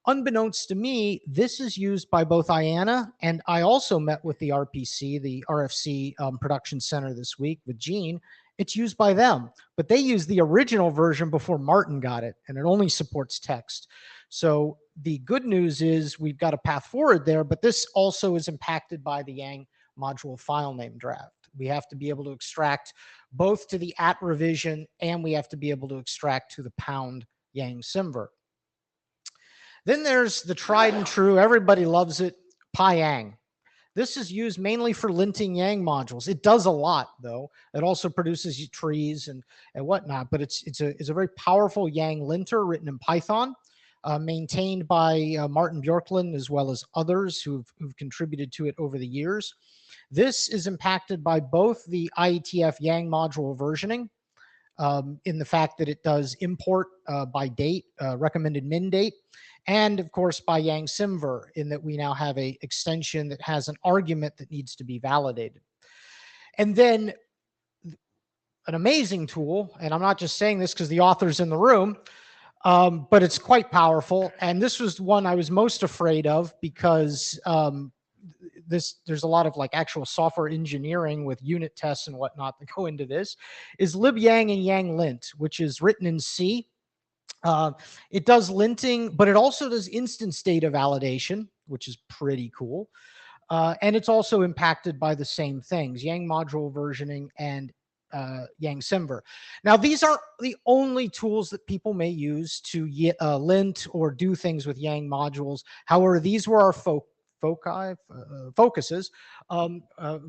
Unbeknownst to me, this is used by both IANA, and I also met with the RPC, the RFC Production Center this week with Gene. It's used by them, but they used the original version before Martin got it, and it only supports text. So the good news is we've got a path forward there, but this also is impacted by the Yang module file name draft. We have to be able to extract both to the @revision, and we have to be able to extract to the #Yang Simver. Then there's the tried and true, everybody loves it, PyYang. This is used mainly for linting Yang modules. It does a lot, though. It also produces trees and whatnot, but it's a very powerful Yang linter written in Python, maintained by Martin Bjorklund as well as others who've contributed to it over the years. This is impacted by both the IETF Yang module versioning, in the fact that it does import by date, recommended min date, and of course by Yang Simver, in that we now have a extension that has an argument that needs to be validated. And then an amazing tool, and I'm not just saying this because the author's in the room, but it's quite powerful. And this was one I was most afraid of because there's a lot of like actual software engineering with unit tests and whatnot that go into this, is libyang and Yang lint, which is written in C. It does linting, but it also does instance data validation, which is pretty cool. And it's also impacted by the same things, Yang module versioning and Yang Simver. Now, these aren't the only tools that people may use to lint or do things with Yang modules. However, these were our focuses,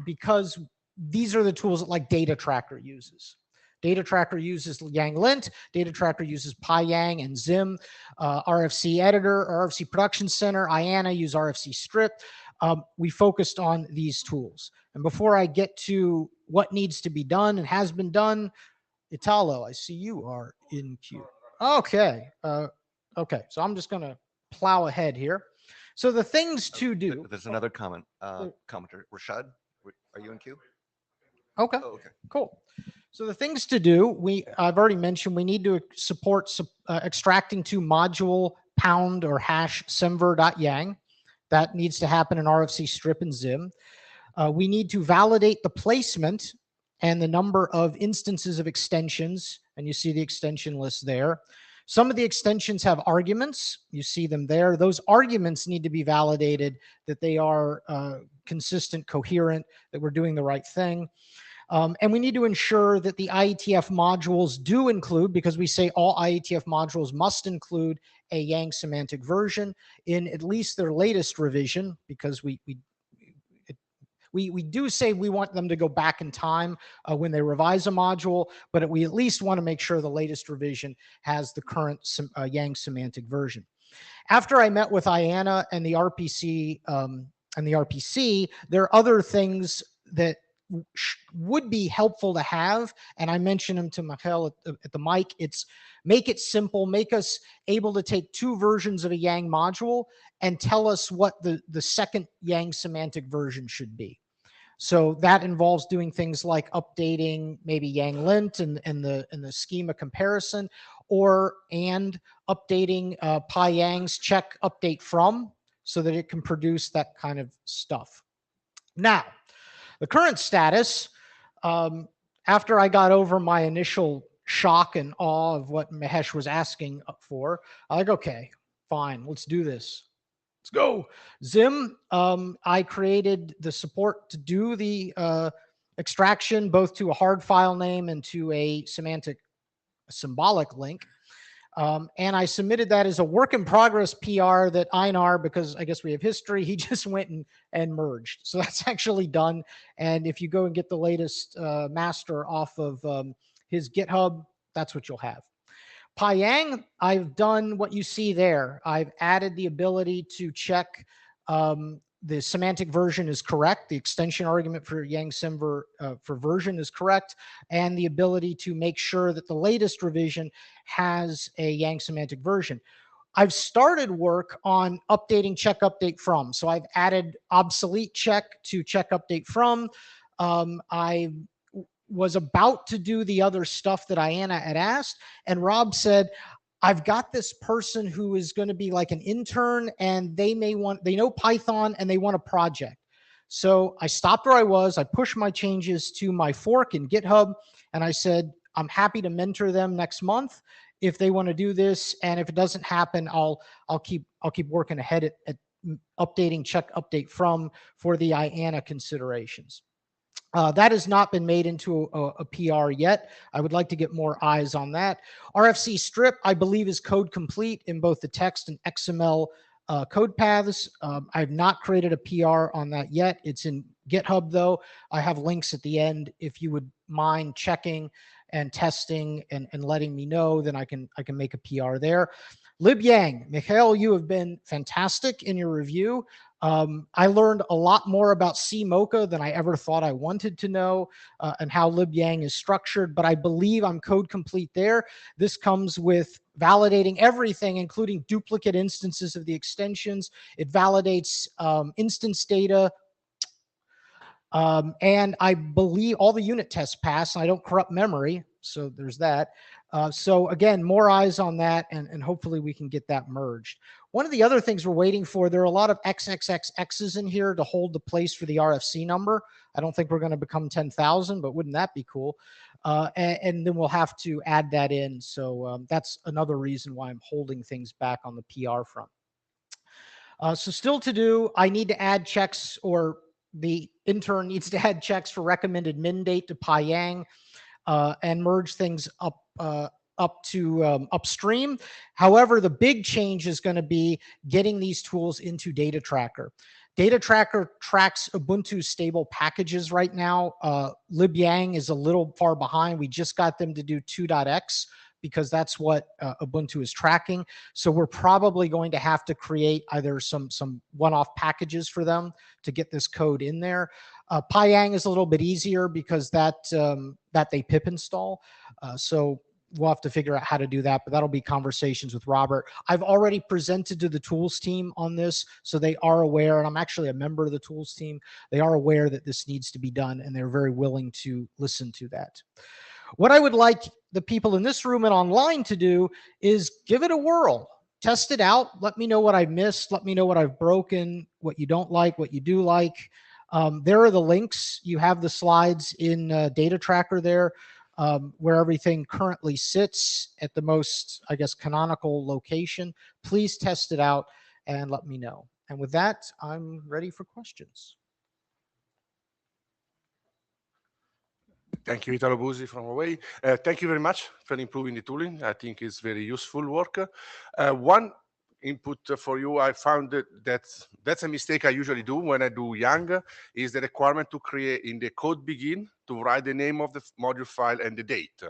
because these are the tools that like Data Tracker uses. Data Tracker uses Yang lint, Data Tracker uses PyYang and Zim, RFC Editor, RFC Production Center, IANA use RFC Strip. We focused on these tools. And before I get to what needs to be done and has been done, Italo, I see you are in queue. Okay. Okay. So I'm just going to plow ahead here. So the things to do. There's another comment. Commenter. Rashad, are you in queue? Okay. Oh, okay. Cool. So the things to do, I've already mentioned, we need to support extracting to module pound or hash simver.yang. That needs to happen in RFC Strip and Zim. We need to validate the placement and the number of instances of extensions, and you see the extension list there. Some of the extensions have arguments. You see them there. Those arguments need to be validated that they are consistent, coherent, that we're doing the right thing. And we need to ensure that the IETF modules do include, because we say all IETF modules must include a Yang semantic version in at least their latest revision, because we do say we want them to go back in time when they revise a module, but we at least want to make sure the latest revision has the current Yang semantic version. After I met with IANA and the RPC, there are other things that would be helpful to have, and I mentioned them to Michael at the mic. It's make it simple, make us able to take two versions of a Yang module and tell us what the second Yang semantic version should be. So that involves doing things like updating maybe Yang lint and the schema comparison, and updating PyYang's check update from, so that it can produce that kind of stuff. Now, the current status, after I got over my initial shock and awe of what Mahesh was asking for, I'm like, okay, fine, let's do this. Let's go. Zim, I created the support to do the extraction, both to a hard file name and to a symbolic link. And I submitted that as a work in progress PR that Einar, because I guess we have history, he just went and merged. So that's actually done. And if you go and get the latest master off of his GitHub, that's what you'll have. PyYang, I've done what you see there. I've added the ability to check the semantic version is correct, the extension argument for Yang Sim for version is correct, and the ability to make sure that the latest revision has a Yang semantic version. I've started work on updating check update from. So I've added obsolete check to check update from. I was about to do the other stuff that IANA had asked, and Rob said, I've got this person who is going to be like an intern, and they know Python and they want a project. So I stopped where I was. I pushed my changes to my fork in GitHub, and I said, I'm happy to mentor them next month if they want to do this. And if it doesn't happen, I'll keep working ahead at updating check update from for the IANA considerations. That has not been made into a PR yet. I would like to get more eyes on that. RFC strip, I believe, is code complete in both the text and XML code paths. I have not created a PR on that yet. It's in GitHub, though. I have links at the end. If you would mind checking and testing and letting me know, then I can make a PR there. LibYang, Mikhail, you have been fantastic in your review. I learned a lot more about CMOCA than I ever thought I wanted to know, and how LibYang is structured, but I believe I'm code complete there. This comes with validating everything, including duplicate instances of the extensions. It validates instance data, and I believe all the unit tests pass, and I don't corrupt memory, so there's that. So again, more eyes on that, and hopefully we can get that merged. One of the other things we're waiting for, there are a lot of XXXXs in here to hold the place for the RFC number. I don't think we're going to become 10,000, but wouldn't that be cool? And then we'll have to add that in. So that's another reason why I'm holding things back on the PR front. So still to do, I need to add checks, or the intern needs to add checks for recommended min date to PyYang, and merge things up to upstream. However, the big change is going to be getting these tools into Data Tracker. Data Tracker tracks Ubuntu stable packages right now. LibYang is a little far behind. We just got them to do 2.x because that's what Ubuntu is tracking. So we're probably going to have to create either some one-off packages for them to get this code in there. PyYang is a little bit easier because that they pip install. So we'll have to figure out how to do that, but that'll be conversations with Robert. I've already presented to the tools team on this, so they are aware, and I'm actually a member of the tools team. They are aware that this needs to be done, and they're very willing to listen to that. What I would like the people in this room and online to do is give it a whirl. Test it out. Let me know what I've missed. Let me know what I've broken, what you don't like, what you do like. There are the links. You have the slides in Data Tracker there. where everything currently sits at the most, I guess, canonical location. Please test it out and let me know. And with that, I'm ready for questions. Thank you, Italo Buzzi from Huawei. Thank you very much for improving the tooling. I think it's very useful work. One input for you, I found that's a mistake I usually do when I do Yang, is the requirement to create in the code begin to write the name of the module file and the date.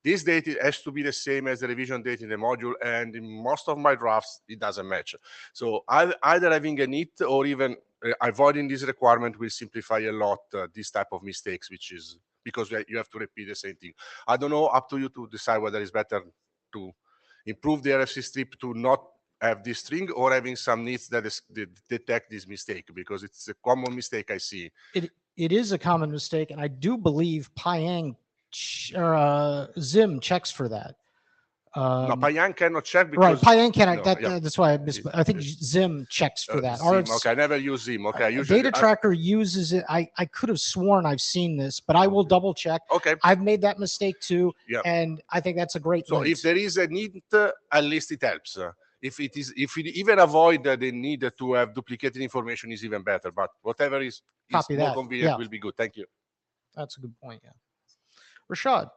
This date has to be the same as the revision date in the module, and in most of my drafts, it doesn't match. So either having a NEAT or even avoiding this requirement will simplify a lot this type of mistakes, which is because you have to repeat the same thing. I don't know, up to you to decide whether it's better to improve the RFC strip to not have this string or having some needs that detect this mistake, because it's a common mistake I see. It is a common mistake, and I do believe Pyang Zim checks for that. No, Pyang cannot check Right, because Pyang cannot. no, That, yeah. That's why I think Zim checks for that. Zim, okay, I never use Zim. Okay, usually Data Tracker uses it. I could have sworn I've seen this, but I will double check. Okay, I've made that mistake too, yeah. and I think that's a great. So if there is a need, at least it helps. If it even avoid the need to have duplicated information is even better. But whatever is more convenient will be good. Thank you. That's a good point. Yeah, Rashad.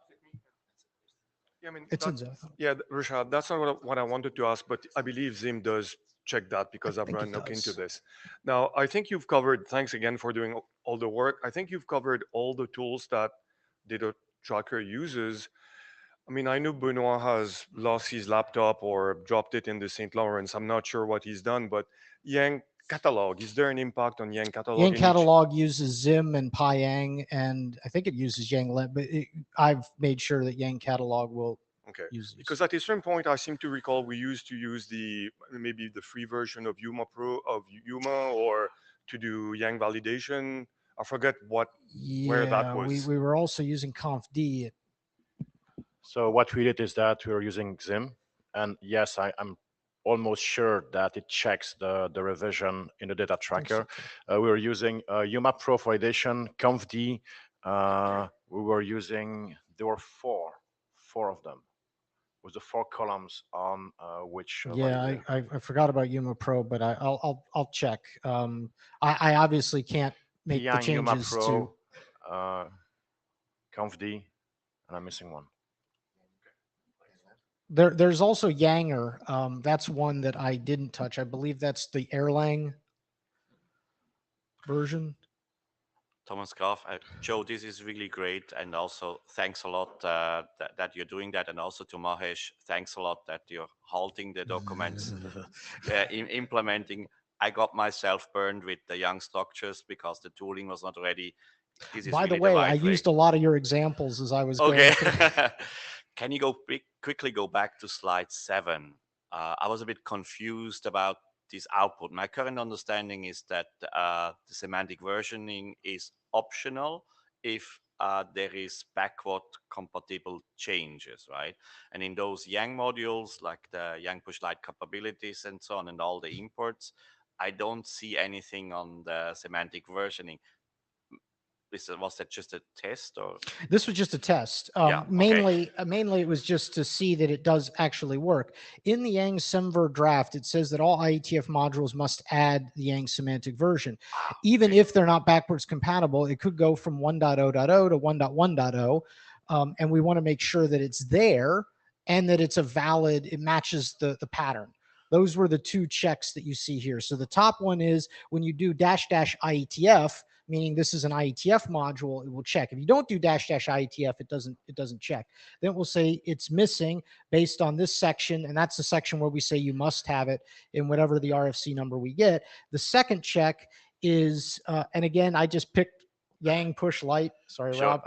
Yeah, I mean, It's in Zim. Yeah, Rashad, that's not what I wanted to ask, but I believe Zim does check that because I've run look into this. Now, I think you've covered, thanks again for doing all the work. I think you've covered all the tools that Data Tracker uses. I mean, I know Benoit has lost his laptop or dropped it in the St. Lawrence. I'm not sure what he's done, but Yang catalog, is there an impact on Yang catalog? Yang catalog uses Zim and Pyang, and I think it uses Yang, but I've made sure that Yang catalog will use these. Because at a certain point, I seem to recall we used to use maybe the free version of Yuma or to do Yang validation. I forget where that was. We were also using confd. So what we did is that we were using Zim, and yes, I'm almost sure that it checks the revision in the data tracker. We were using Yuma Pro for validation, confd. We were using, there were four of them, with the 4 columns on which. Yeah, I forgot about Yuma Pro, but I'll check. I obviously can't make the changes Yuma Pro, to confd, and I'm missing one. There's also Yanger. That's one that I didn't touch. I believe that's the Erlang version. Thomas Graf, Joe, this is really great. And also thanks a lot that you're doing that. And also to Mahesh, thanks a lot that you're halting the documents, implementing. I got myself burned with the Yang structures because the tooling was not ready. By the way, I used a lot of your examples as I was going through. Can you quickly go back to slide 7? I was a bit confused about this output. My current understanding is that the semantic versioning is optional if there is backward compatible changes, right? And in those Yang modules, like the Yang push light capabilities and so on, and all the imports, I don't see anything on the semantic versioning. Was that just a test, or this was just a test? Mainly it was just to see that it does actually work. In the Yang Semver draft, it says that all IETF modules must add the Yang semantic version. Even if they're not backwards compatible, it could go from 1.0.0 to 1.1.0. And we want to make sure that it's there and that it's it matches the pattern. Those were the 2 checks that you see here. So the top one is when you do --IETF, meaning this is an IETF module, it will check. If you don't do --IETF, it doesn't check. Then it will say it's missing based on this section, and that's the section where we say you must have it in whatever the RFC number we get. The second check is, and again, I just picked Yang push light. Sorry, sure. Rob.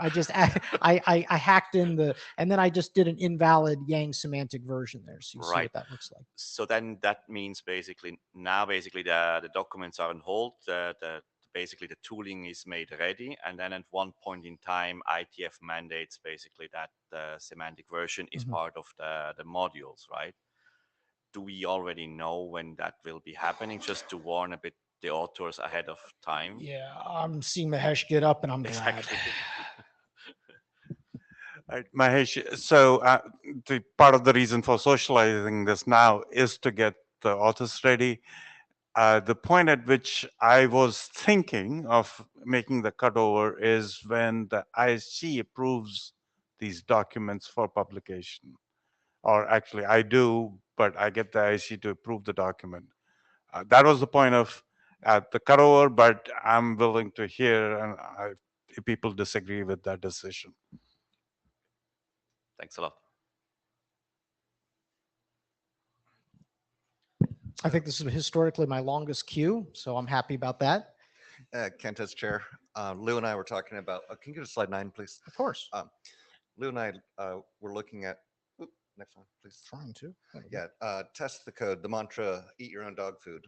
I hacked in and then I just did an invalid Yang semantic version there. So you see what that looks like. So then that means basically the documents are on hold. Basically the tooling is made ready, and then at one point in time IETF mandates basically that the semantic version is part of the modules, right? Do we already know when that will be happening, just to warn a bit the authors ahead of time? Yeah, I'm seeing Mahesh get up and I'm glad. Right, Mahesh, so the part of the reason for socializing this now is to get the authors ready. The point at which I was thinking of making the cutover is when the ISG approves these documents for publication. Or actually, I do, but I get the ISG to approve the document. That was the point of the cutover, but I'm willing to hear and if people disagree with that decision. Thanks a lot. I think this is historically my longest queue, so I'm happy about that. Kent as chair, Lou and I were talking about, can you go to slide 9, please? Of course. Lou and I were looking at, next one, please. Trying to. Yeah, test the code, the mantra, eat your own dog food.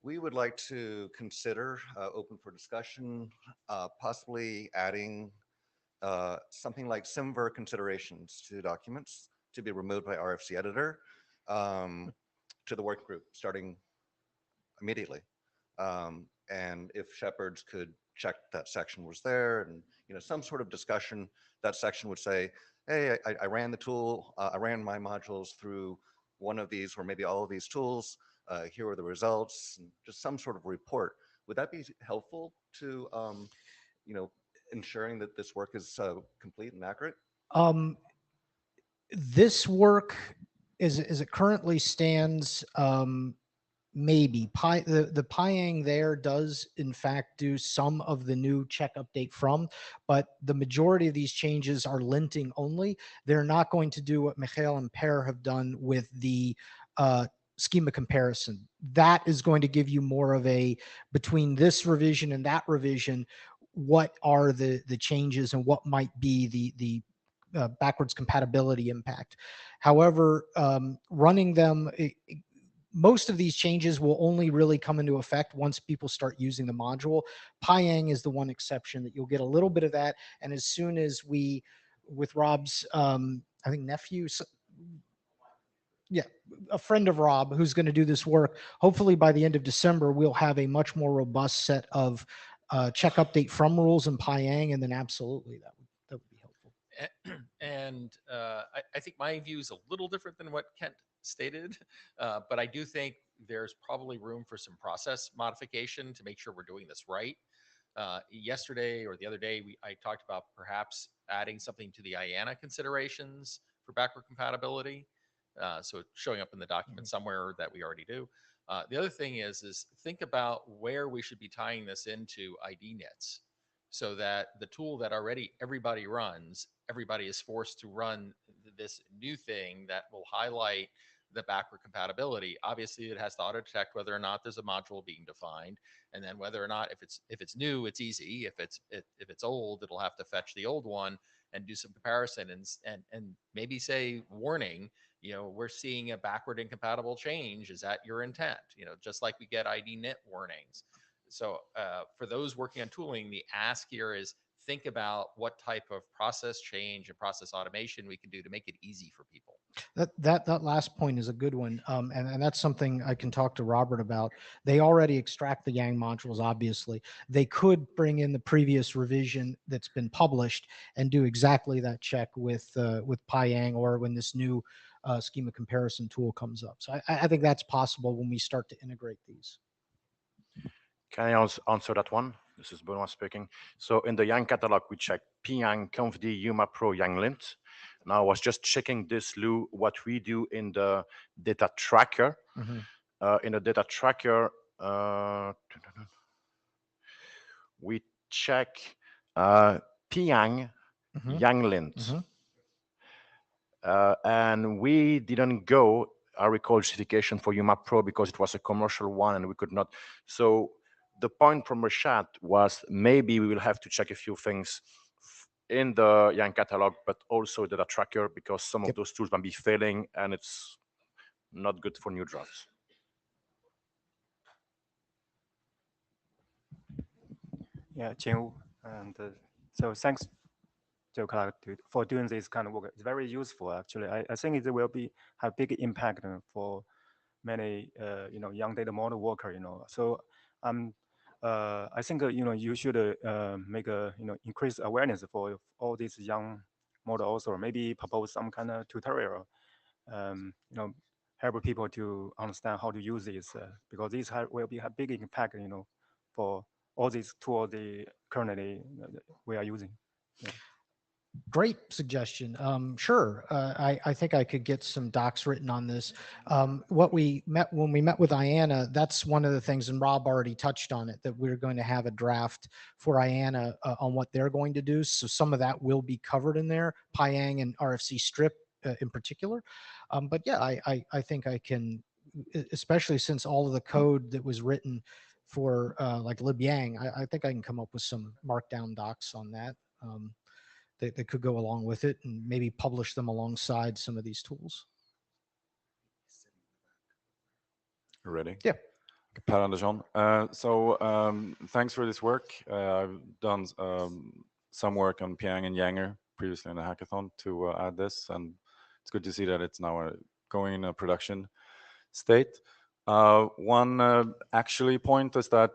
We would like to consider, open for discussion, possibly adding something like SIMVer considerations to documents to be removed by RFC editor to the work group starting immediately. And if Shepherds could check that section was there and, some sort of discussion, that section would say, hey, I ran the tool, I ran my modules through one of these or maybe all of these tools. Here are the results, and just some sort of report. Would that be helpful to, ensuring that this work is complete and accurate? This work, as it currently stands, maybe the Pyang there does in fact do some of the new check update from, but the majority of these changes are linting only. They're not going to do what Michael and Per have done with the schema comparison. That is going to give you more of a, between this revision and that revision, what are the changes and what might be the backwards compatibility impact. However, running them, most of these changes will only really come into effect once people start using the module. Pyang is the one exception that you'll get a little bit of that. And as soon as we, with Rob's, I think nephew, yeah, a friend of Rob who's going to do this work, hopefully by the end of December, we'll have a much more robust set of check update from rules in Pyang, and then absolutely that would be helpful. And I think my view is a little different than what Kent stated, but I do think there's probably room for some process modification to make sure we're doing this right. Yesterday or the other day, I talked about perhaps adding something to the IANA considerations for backward compatibility. So it's showing up in the document somewhere that we already do. The other thing is think about where we should be tying this into ID nits, so that the tool that already everybody runs, everybody is forced to run this new thing that will highlight the backward compatibility. Obviously, it has to auto detect whether or not there's a module being defined, and then whether or not, if it's new, it's easy. If it's old, it'll have to fetch the old one and do some comparison and maybe say, warning, we're seeing a backward incompatible change. Is that your intent? Just like we get ID NIT warnings. So for those working on tooling, the ask here is think about what type of process change and process automation we can do to make it easy for people. That last point is a good one, and that's something I can talk to Robert about. They already extract the Yang modules. Obviously, they could bring in the previous revision that's been published and do exactly that check with Pyang, or when this new schema comparison tool comes up. So I think that's possible when we start to integrate these. Can I answer that one? This is Benoit speaking. So in the Yang catalog, we check Pyang, confd, Yuma Pro, Yang lint. Now I was just checking this, Lou, what we do in the data tracker. In the data tracker, we check Pyang, Yang lint. And we didn't go, I recall, justification for Yuma Pro because it was a commercial one and we could not. So the point from Rashad was maybe we will have to check a few things in the Yang catalog, but also the tracker, because some of those tools might be failing and it's not good for new drafts. Yeah, Jing, and so thanks, Joe Clark, for doing this kind of work. It's very useful, actually. I think it will have big impact for many young data model worker. So I think you should make a increase awareness for all these young models, or maybe propose some kind of tutorial, help people to understand how to use this, because this will be a big impact, for all these tools currently we are using. Yeah. Great suggestion. Sure. I think I could get some docs written on this. When we met with IANA, that's one of the things, and Rob already touched on it, that we're going to have a draft for IANA on what they're going to do. So some of that will be covered in there, Pyang and RFC strip in particular. But yeah, I think I can, especially since all of the code that was written for like libyang, I think I can come up with some markdown docs on that. That could go along with it, and maybe publish them alongside some of these tools. Ready? Yeah. Per Andersson. Thanks for this work. I've done some work on Pyang and Yanger previously in the hackathon to add this, and it's good to see that it's now going in a production state. One actually point is that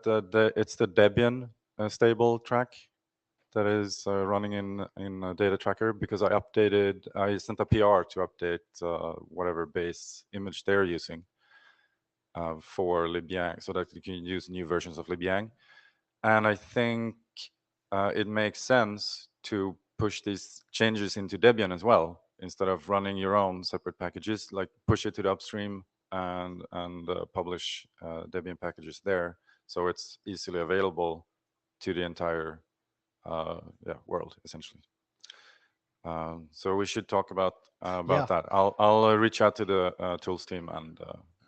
it's the Debian stable track that is running in Data Tracker, because I sent a PR to update whatever base image they're using for libyang, so that you can use new versions of libyang. And I think it makes sense to push these changes into Debian as well, instead of running your own separate packages, like push it to the upstream and publish Debian packages there, so it's easily available to the entire world, essentially. So we should talk about that. I'll reach out to the tools team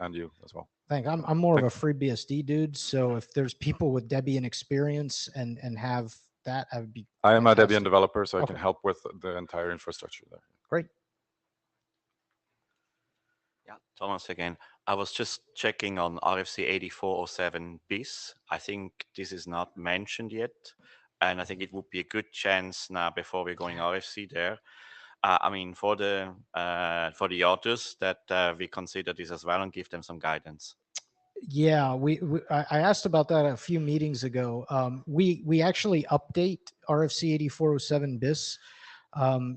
and you as well. Thanks. I'm more of a FreeBSD dude, so if there's people with Debian experience and have that, I would be. I am fantastic. a Debian developer, so I Okay. can help with the entire infrastructure there. Great. Yeah, Thomas again. I was just checking on RFC 8407 bis. I think this is not mentioned yet, and I think it would be a good chance now before we're going RFC there. I mean, for the authors that we consider this as well and give them some guidance. Yeah, I asked about that a few meetings ago. We actually update RFC 8407 bis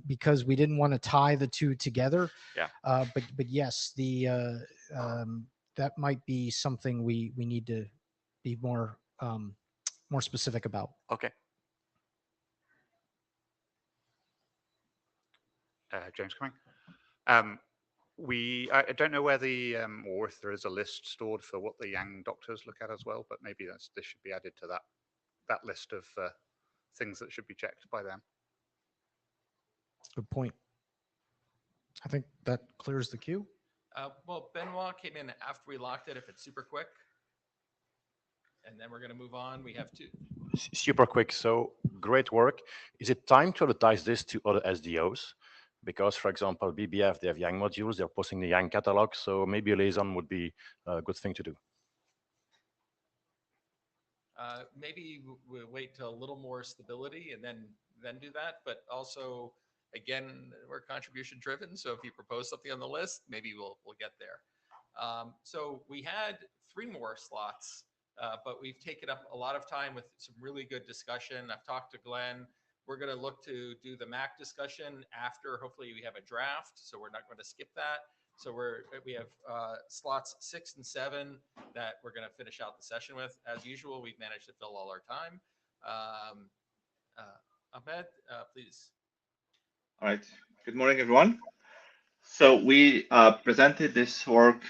because we didn't want to tie the two together. Yeah. But yes, that might be something we need to be more specific about. Okay. James Cumming. I don't know where or if there is a list stored for what the Yang doctors look at as well, but maybe this should be added to that list of things that should be checked by them. Good point. I think that clears the queue. Well, Benoit came in after we locked it, if it's super quick. And then we're going to move on. We have two. Super quick. So great work. Is it time to advertise this to other SDOs? Because, for example, BBF, they have Yang modules. They're posting the Yang catalog. So maybe a liaison would be a good thing to do. Maybe we'll wait till a little more stability and then do that. But also, again, we're contribution driven. So if you propose something on the list, maybe we'll get there. So we had 3 more slots, but we've taken up a lot of time with some really good discussion. I've talked to Glenn. We're going to look to do the Mac discussion after. Hopefully, we have a draft, so we're not going to skip that. So we have slots 6 and 7 that we're going to finish out the session with. As usual, we've managed to fill all our time. Ahmed, please. All right. Good morning, everyone. So we presented this work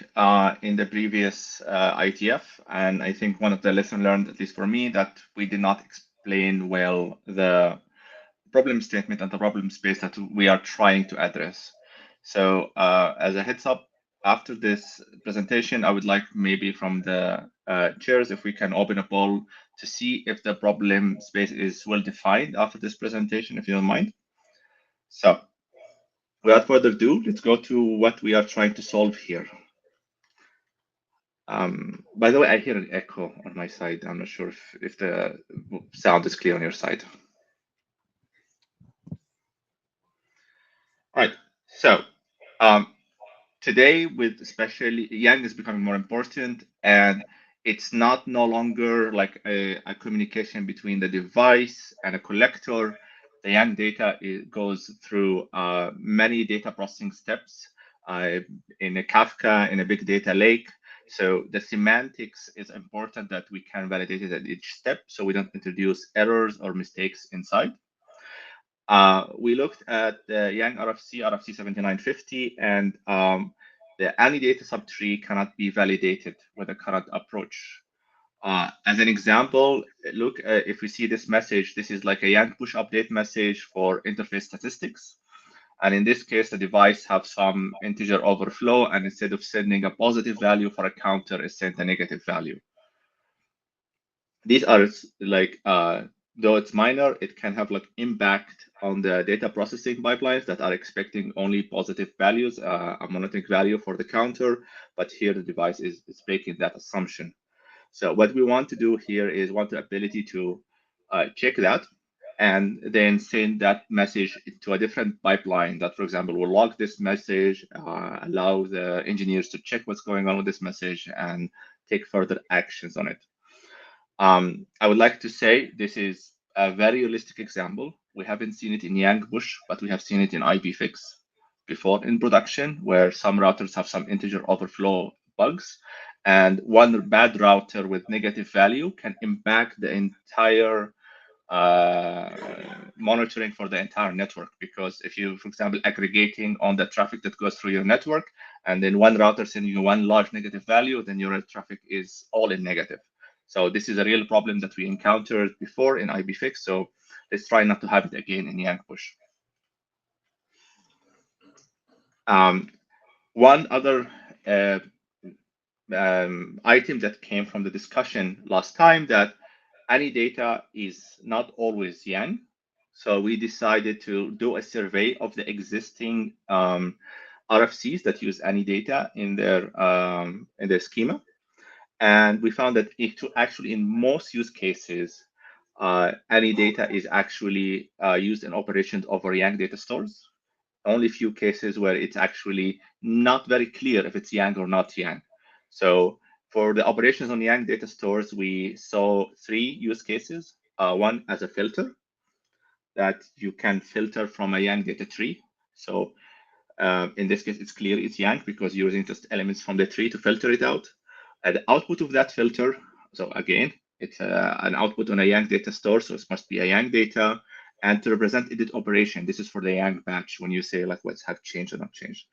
in the previous IETF, and I think one of the lessons learned, at least for me, that we did not explain well the problem statement and the problem space that we are trying to address. So as a heads up, after this presentation, I would like maybe from the chairs, if we can open a poll to see if the problem space is well defined after this presentation, if you don't mind. So without further ado, let's go to what we are trying to solve here. By the way, I hear an echo on my side. I'm not sure if the sound is clear on your side. All right, so today, with especially Yang is becoming more important, and it's no longer like a communication between the device and a collector. The Yang data goes through many data processing steps in a Kafka, in a big data lake. So the semantics is important that we can validate it at each step so we don't introduce errors or mistakes inside. We looked at the Yang RFC 7950, and the any data subtree cannot be validated with the current approach. As an example, look, if we see this message, this is like a Yang push update message for interface statistics. And in this case, the device have some integer overflow, and instead of sending a positive value for a counter, it sent a negative value. These are like, though it's minor, it can have like impact on the data processing pipelines that are expecting only positive values, a monolithic value for the counter, but here the device is breaking that assumption. So what we want to do here is want the ability to check that and then send that message to a different pipeline that, for example, will log this message, allow the engineers to check what's going on with this message and take further actions on it. I would like to say this is a very realistic example. We haven't seen it in Yang Bush, but we have seen it in IPFix before in production, where some routers have some integer overflow bugs. And one bad router with negative value can impact the entire monitoring for the entire network. Because if you, for example, aggregating on the traffic that goes through your network, and then one router sending you one large negative value, then your traffic is all in negative. So this is a real problem that we encountered before in IPFix. So let's try not to have it again in Yang Push. One other item that came from the discussion last time, that any data is not always Yang. So we decided to do a survey of the existing RFCs that use any data in their schema. And we found that actually in most use cases, any data is actually used in operations over Yang data stores. Only few cases where it's actually not very clear if it's Yang or not Yang. So for the operations on Yang data stores, we saw 3 use cases. One as a filter, that you can filter from a Yang data tree. So in this case, it's clear it's Yang because you're using just elements from the tree to filter it out. The output of that filter, so again, it's an output on a Yang data store, so it must be a Yang data. And to represent edit operation, this is for the Yang batch when you say like what's have changed or not changed.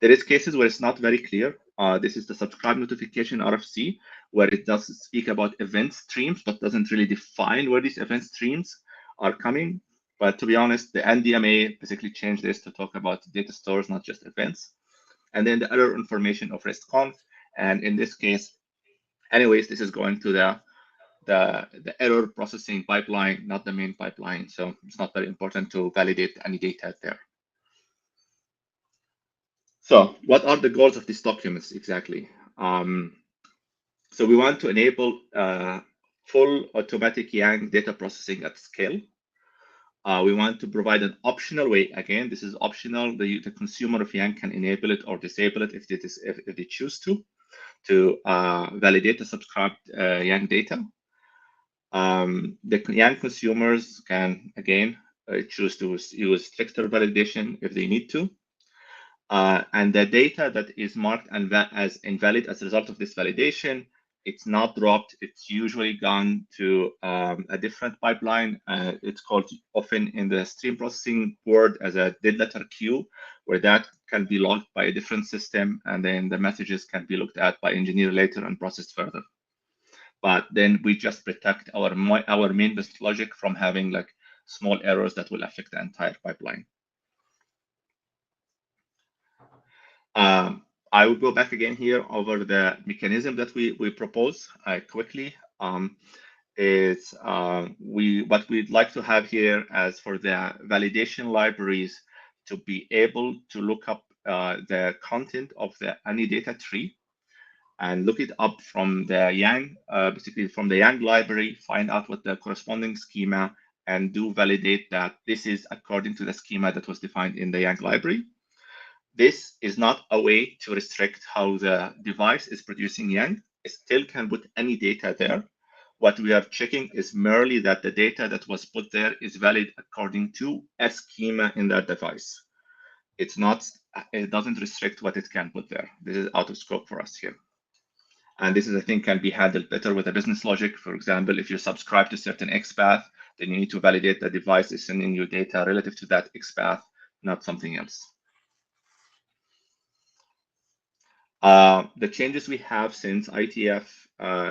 There is cases where it's not very clear. This is the subscribe notification RFC, where it does speak about event streams, but doesn't really define where these event streams are coming. But to be honest, the NDMA basically changed this to talk about data stores, not just events. And then the error information of RESTconf. And in this case, anyways, this is going to the error processing pipeline, not the main pipeline. So it's not very important to validate any data there. So what are the goals of these documents exactly? So we want to enable full automatic Yang data processing at scale. We want to provide an optional way. Again, this is optional. The consumer of Yang can enable it or disable it if they choose to validate the subscribed Yang data. The Yang consumers can, again, choose to use stricter validation if they need to. And the data that is marked as invalid as a result of this validation, it's not dropped. It's usually gone to a different pipeline. It's called often in the stream processing world as a dead letter queue, where that can be logged by a different system, and then the messages can be looked at by engineer later and processed further. But then we just protect our main business logic from having like small errors that will affect the entire pipeline. I will go back again here over the mechanism that we propose quickly. What we'd like to have here as for the validation libraries to be able to look up the content of the any data tree and look it up from the Yang, basically from the Yang library, find out what the corresponding schema and do validate that this is according to the schema that was defined in the Yang library. This is not a way to restrict how the device is producing Yang. It still can put any data there, What we are checking is merely that the data that was put there is valid according to a schema in that device. It's not, it doesn't restrict what it can put there. This is out of scope for us here. And this is, I think, can be handled better with a business logic. For example, if you subscribe to certain XPath, then you need to validate the device is sending you data relative to that XPath, not something else. The changes we have since IETF,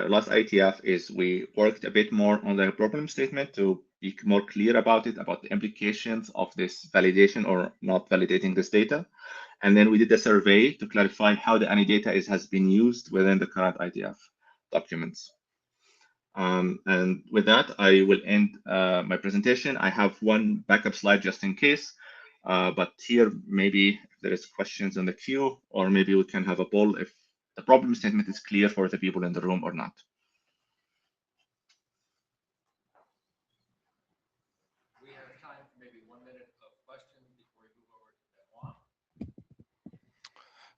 last IETF, is we worked a bit more on the problem statement to be more clear about it, about the implications of this validation or not validating this data. And then we did a survey to clarify how the any data has been used within the current IETF documents. And with that, I will end my presentation. I have one backup slide just in case. But here, maybe if there is questions in the queue, or maybe we can have a poll if the problem statement is clear for the people in the room or not. We have time for maybe 1 minute of questions before we move over to Benoit.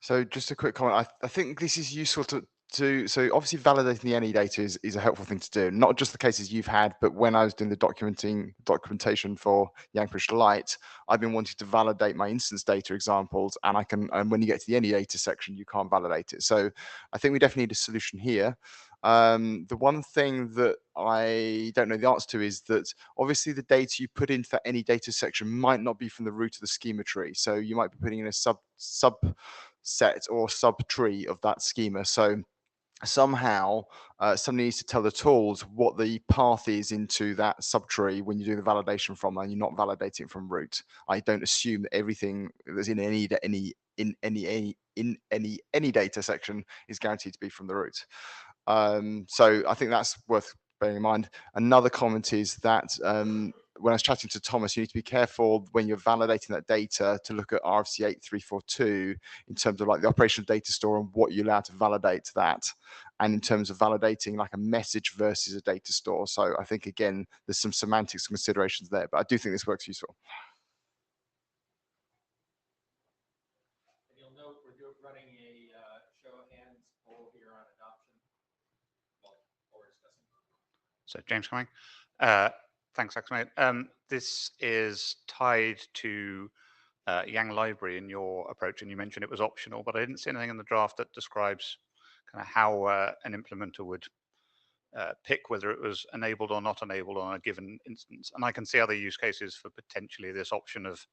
So just a quick comment. I think this is useful so obviously validating the NE data is a helpful thing to do. Not just the cases you've had, but when I was doing the documentation for Yang Push Lite, I've been wanting to validate my instance data examples, and when you get to the NE data section, you can't validate it. So I think we definitely need a solution here. The one thing that I don't know the answer to is that obviously the data you put in for any data section might not be from the root of the schema tree. So you might be putting in a subset or subtree of that schema. So somehow somebody needs to tell the tools what the path is into that subtree when you do the validation from, and you're not validating it from root. I don't assume that everything that's in any data section is guaranteed to be from the root. So I think that's worth bearing in mind. Another comment is that when I was chatting to Thomas, you need to be careful when you're validating that data to look at RFC 8342 in terms of like the operational data store and what you're allowed to validate that, and in terms of validating like a message versus a data store. So I think, again, there's some semantics considerations there, but I do think this works useful. And you'll note we're running a show of hands poll here on adoption. Or discussing. So James coming. Thanks, Axmate. This is tied to Yang library in your approach, and you mentioned it was optional, but I didn't see anything in the draft that describes kind of how an implementer would pick whether it was enabled or not enabled on a given instance. And I can see other use cases for potentially this option of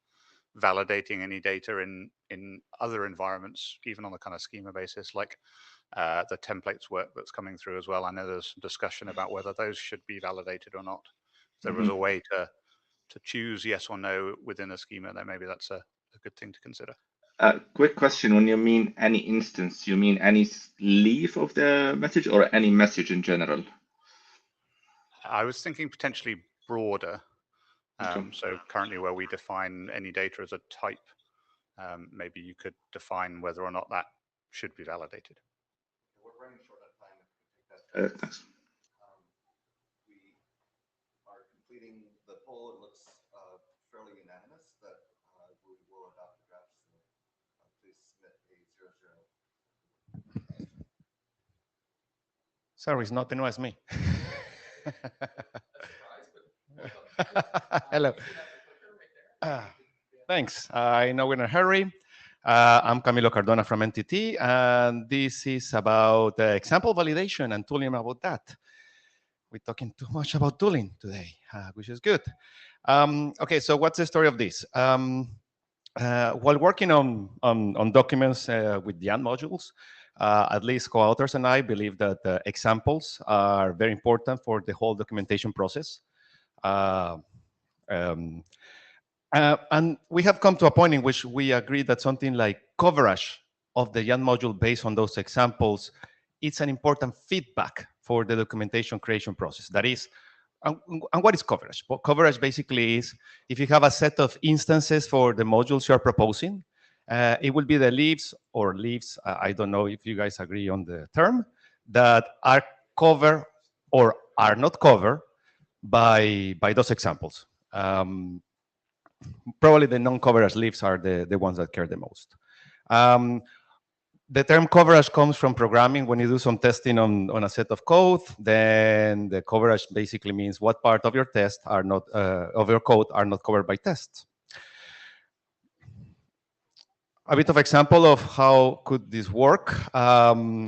validating any data in other environments, even on a kind of schema basis, like the templates work that's coming through as well. I know there's discussion about whether those should be validated or not. If there was a way to choose yes or no within a schema, then maybe that's a good thing to consider. Quick question, when you mean any instance, you mean any leaf of the message or any message in general? I was thinking potentially broader. So currently where we define any data as a type, maybe you could define whether or not that should be validated. We're running short on time. Thanks. We are completing the poll. It looks fairly unanimous that we will adopt the draft. So please submit a 0-0. Sorry, it's not Benoit, it's me. Hello. Thanks. I know we're in a hurry. I'm Camilo Cardona from NTT, and this is about example validation and tooling about that. We're talking too much about tooling today, which is good. Okay, so what's the story of this? While working on documents with the Ant modules, at least co-authors and I believe that examples are very important for the whole documentation process. And we have come to a point in which we agree that something like coverage of the Ant module based on those examples, it's an important feedback for the documentation creation process. That is, and what is coverage? Well, coverage basically is if you have a set of instances for the modules you are proposing, it will be the leaves or leaves, I don't know if you guys agree on the term, that are covered or are not covered by those examples. Probably the non-coverage leaves are the ones that care the most. The term coverage comes from programming. When you do some testing on a set of code, then the coverage basically means what part of your test are not of your code are not covered by tests. A bit of example of how could this work.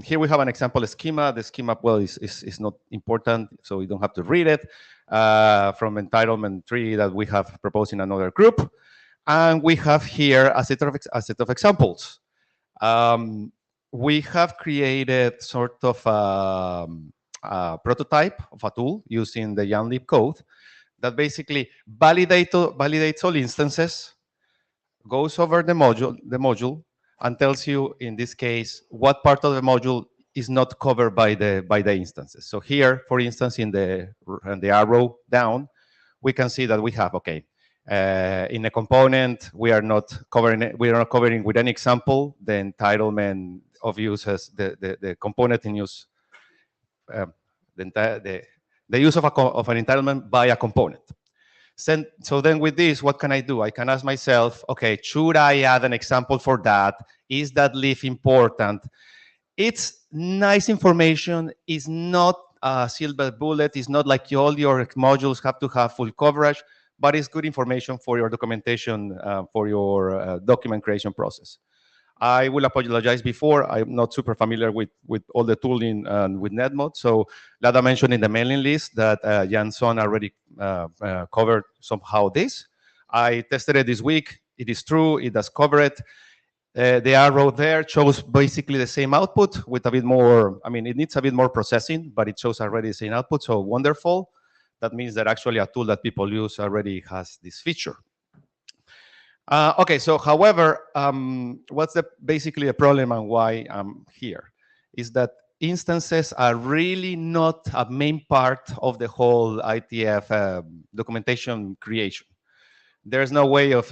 Here we have an example schema. The schema, well, is not important, so you don't have to read it, from entitlement tree that we have proposed in another group. And we have here a set of examples. We have created sort of a prototype of a tool using the YAML code that basically validates all instances, goes over the module, and tells you, in this case, what part of the module is not covered by the instances. So here, for instance, in the arrow down, we can see that we have, okay, in a component, we are not covering with any example the entitlement of uses, the component in use, the use of an entitlement by a component. So then with this, what can I do? I can ask myself, okay, should I add an example for that? Is that leaf important? It's nice information. It's not a silver bullet. It's not like all your modules have to have full coverage, but it's good information for your documentation, for your document creation process. I will apologize before. I'm not super familiar with all the tooling with NETMOD. So Lada mentioned in the mailing list that Janson already covered somehow this. I tested it this week. It is true. It does cover it. The arrow there shows basically the same output with a bit more, I mean, it needs a bit more processing, but it shows already the same output. So wonderful. That means that actually a tool that people use already has this feature. Okay, so however, what's basically the problem and why I'm here is that instances are really not a main part of the whole IETF documentation creation. There's no way of,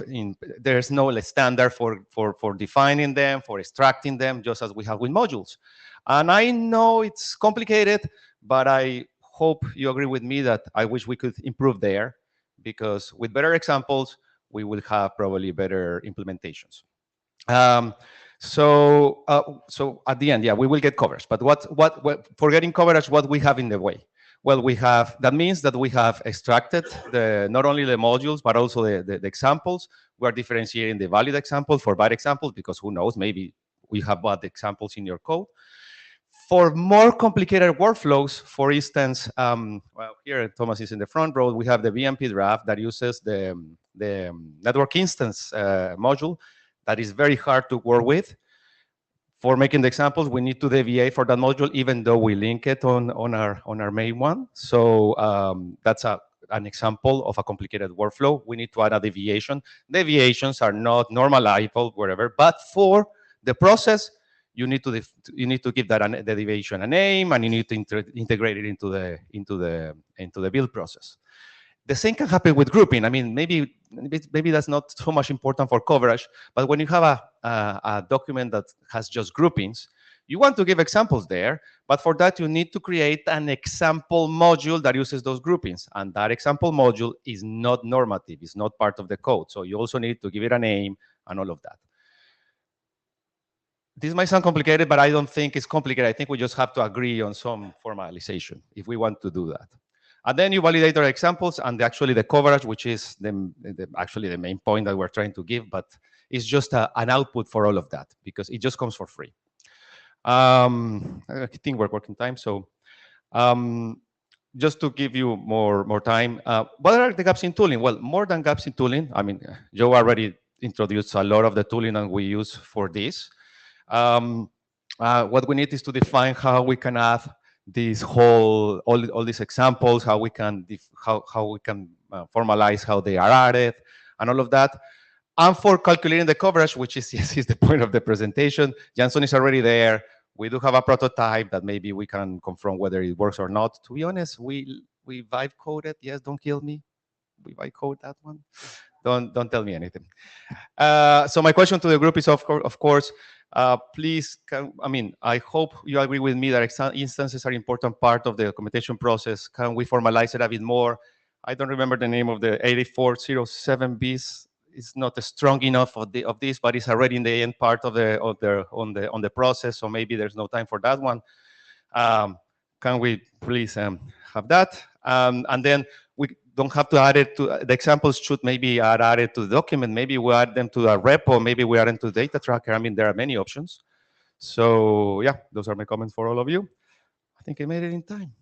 there's no standard for defining them, for extracting them, just as we have with modules. And I know it's complicated, but I hope you agree with me that I wish we could improve there, because with better examples, we will have probably better implementations. So at the end, yeah, we will get coverage. But what for getting coverage, what we have in the way? Well, we have, that means that we have extracted not only the modules, but also the examples. We are differentiating the valid example for bad examples, because who knows, maybe we have bad examples in your code. For more complicated workflows, for instance, well, here Thomas is in the front row, we have the VMP draft that uses the network instance module that is very hard to work with. For making the examples, we need to deviate for that module, even though we link it on our main one. So that's an example of a complicated workflow. We need to add a deviation. Deviations are not normalizable wherever, but for the process, you need to give that the deviation a name, and you need to integrate it into the build process. The same can happen with grouping. I mean, maybe that's not so much important for coverage, but when you have a document that has just groupings, you want to give examples there, but for that you need to create an example module that uses those groupings, and that example module is not normative, it's not part of the code, so you also need to give it a name and all of that. This might sound complicated, but I don't think it's complicated. I think we just have to agree on some formalization if we want to do that. And then you validate our examples and actually the coverage, which is actually the main point that we're trying to give, but it's just an output for all of that because it just comes for free. I think we're working time, so just to give you more time, what are the gaps in tooling? Well, more than gaps in tooling, I mean, Joe already introduced a lot of the tooling that we use for this. What we need is to define how we can add this whole all these examples, how we can formalize how they are added, and all of that. And for calculating the coverage, which is yes, is the point of the presentation, Janson is already there. We do have a prototype that maybe we can confirm whether it works or not. To be honest, we vibe coded. Yes, don't kill me. We vibe code that one. Don't tell me anything. So my question to the group is, of course, please, I hope you agree with me that instances are an important part of the documentation process. Can we formalize it a bit more? I don't remember the name of the 8407Bs. it's not strong enough of this, but it's already in the end part of the process. So maybe there's no time for that one. Can we please have that? And then we don't have to add it to the examples. Should maybe add it to the document. Maybe we add them to a repo. Maybe we add them to the data tracker. I mean, there are many options. So yeah, those are my comments for all of you. I think I made it in time.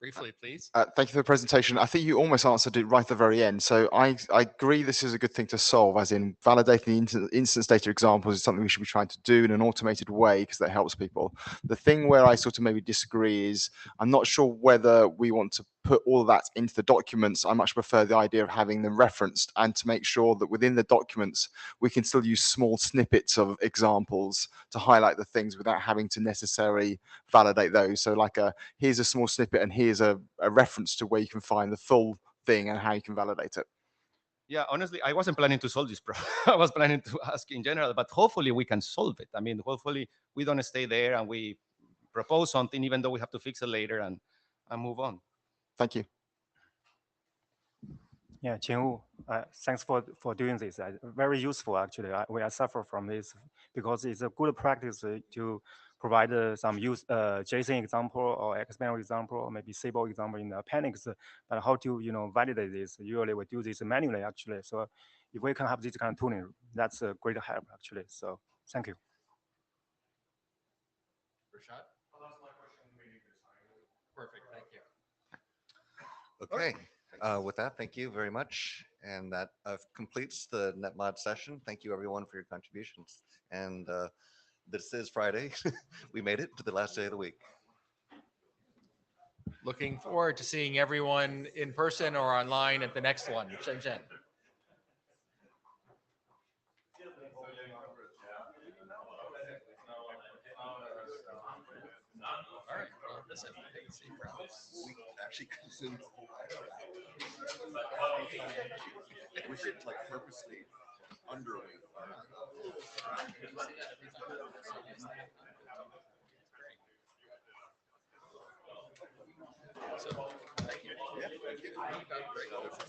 Briefly, please. Thank you for the presentation. I think you almost answered it right at the very end. So I agree this is a good thing to solve, as in validating the instance data examples is something we should be trying to do in an automated way because that helps people. The thing where I sort of maybe disagree is I'm not sure whether we want to put all of that into the documents. I much prefer the idea of having them referenced and to make sure that within the documents, we can still use small snippets of examples to highlight the things without having to necessarily validate those. So like here's a small snippet and here's a reference to where you can find the full thing and how you can validate it. Yeah, honestly, I wasn't planning to solve this problem. I was planning to ask in general, but hopefully we can solve it. I mean, hopefully we don't stay there and we propose something, even though we have to fix it later and move on. Thank you. Yeah, Qianwu, thanks for doing this. Very useful, actually. We suffer from this because it's a good practice to provide some JSON example or XML example or maybe Sable example in the appendix. But how to validate this? Usually we do this manually, actually. So if we can have this kind of tooling, that's a great help, actually. So thank you. Rashad? Perfect. Thank you. Okay. With that, thank you very much. And that completes the NetMod session. Thank you, everyone, for your contributions. And this is Friday. We made it to the last day of the week. Looking forward to seeing everyone in person or online at the next one. Shenzhen. All right. Well, listen, I can see problems. We actually consumed the whole We should like purposely underweight. So, thank you. Yeah, thank you.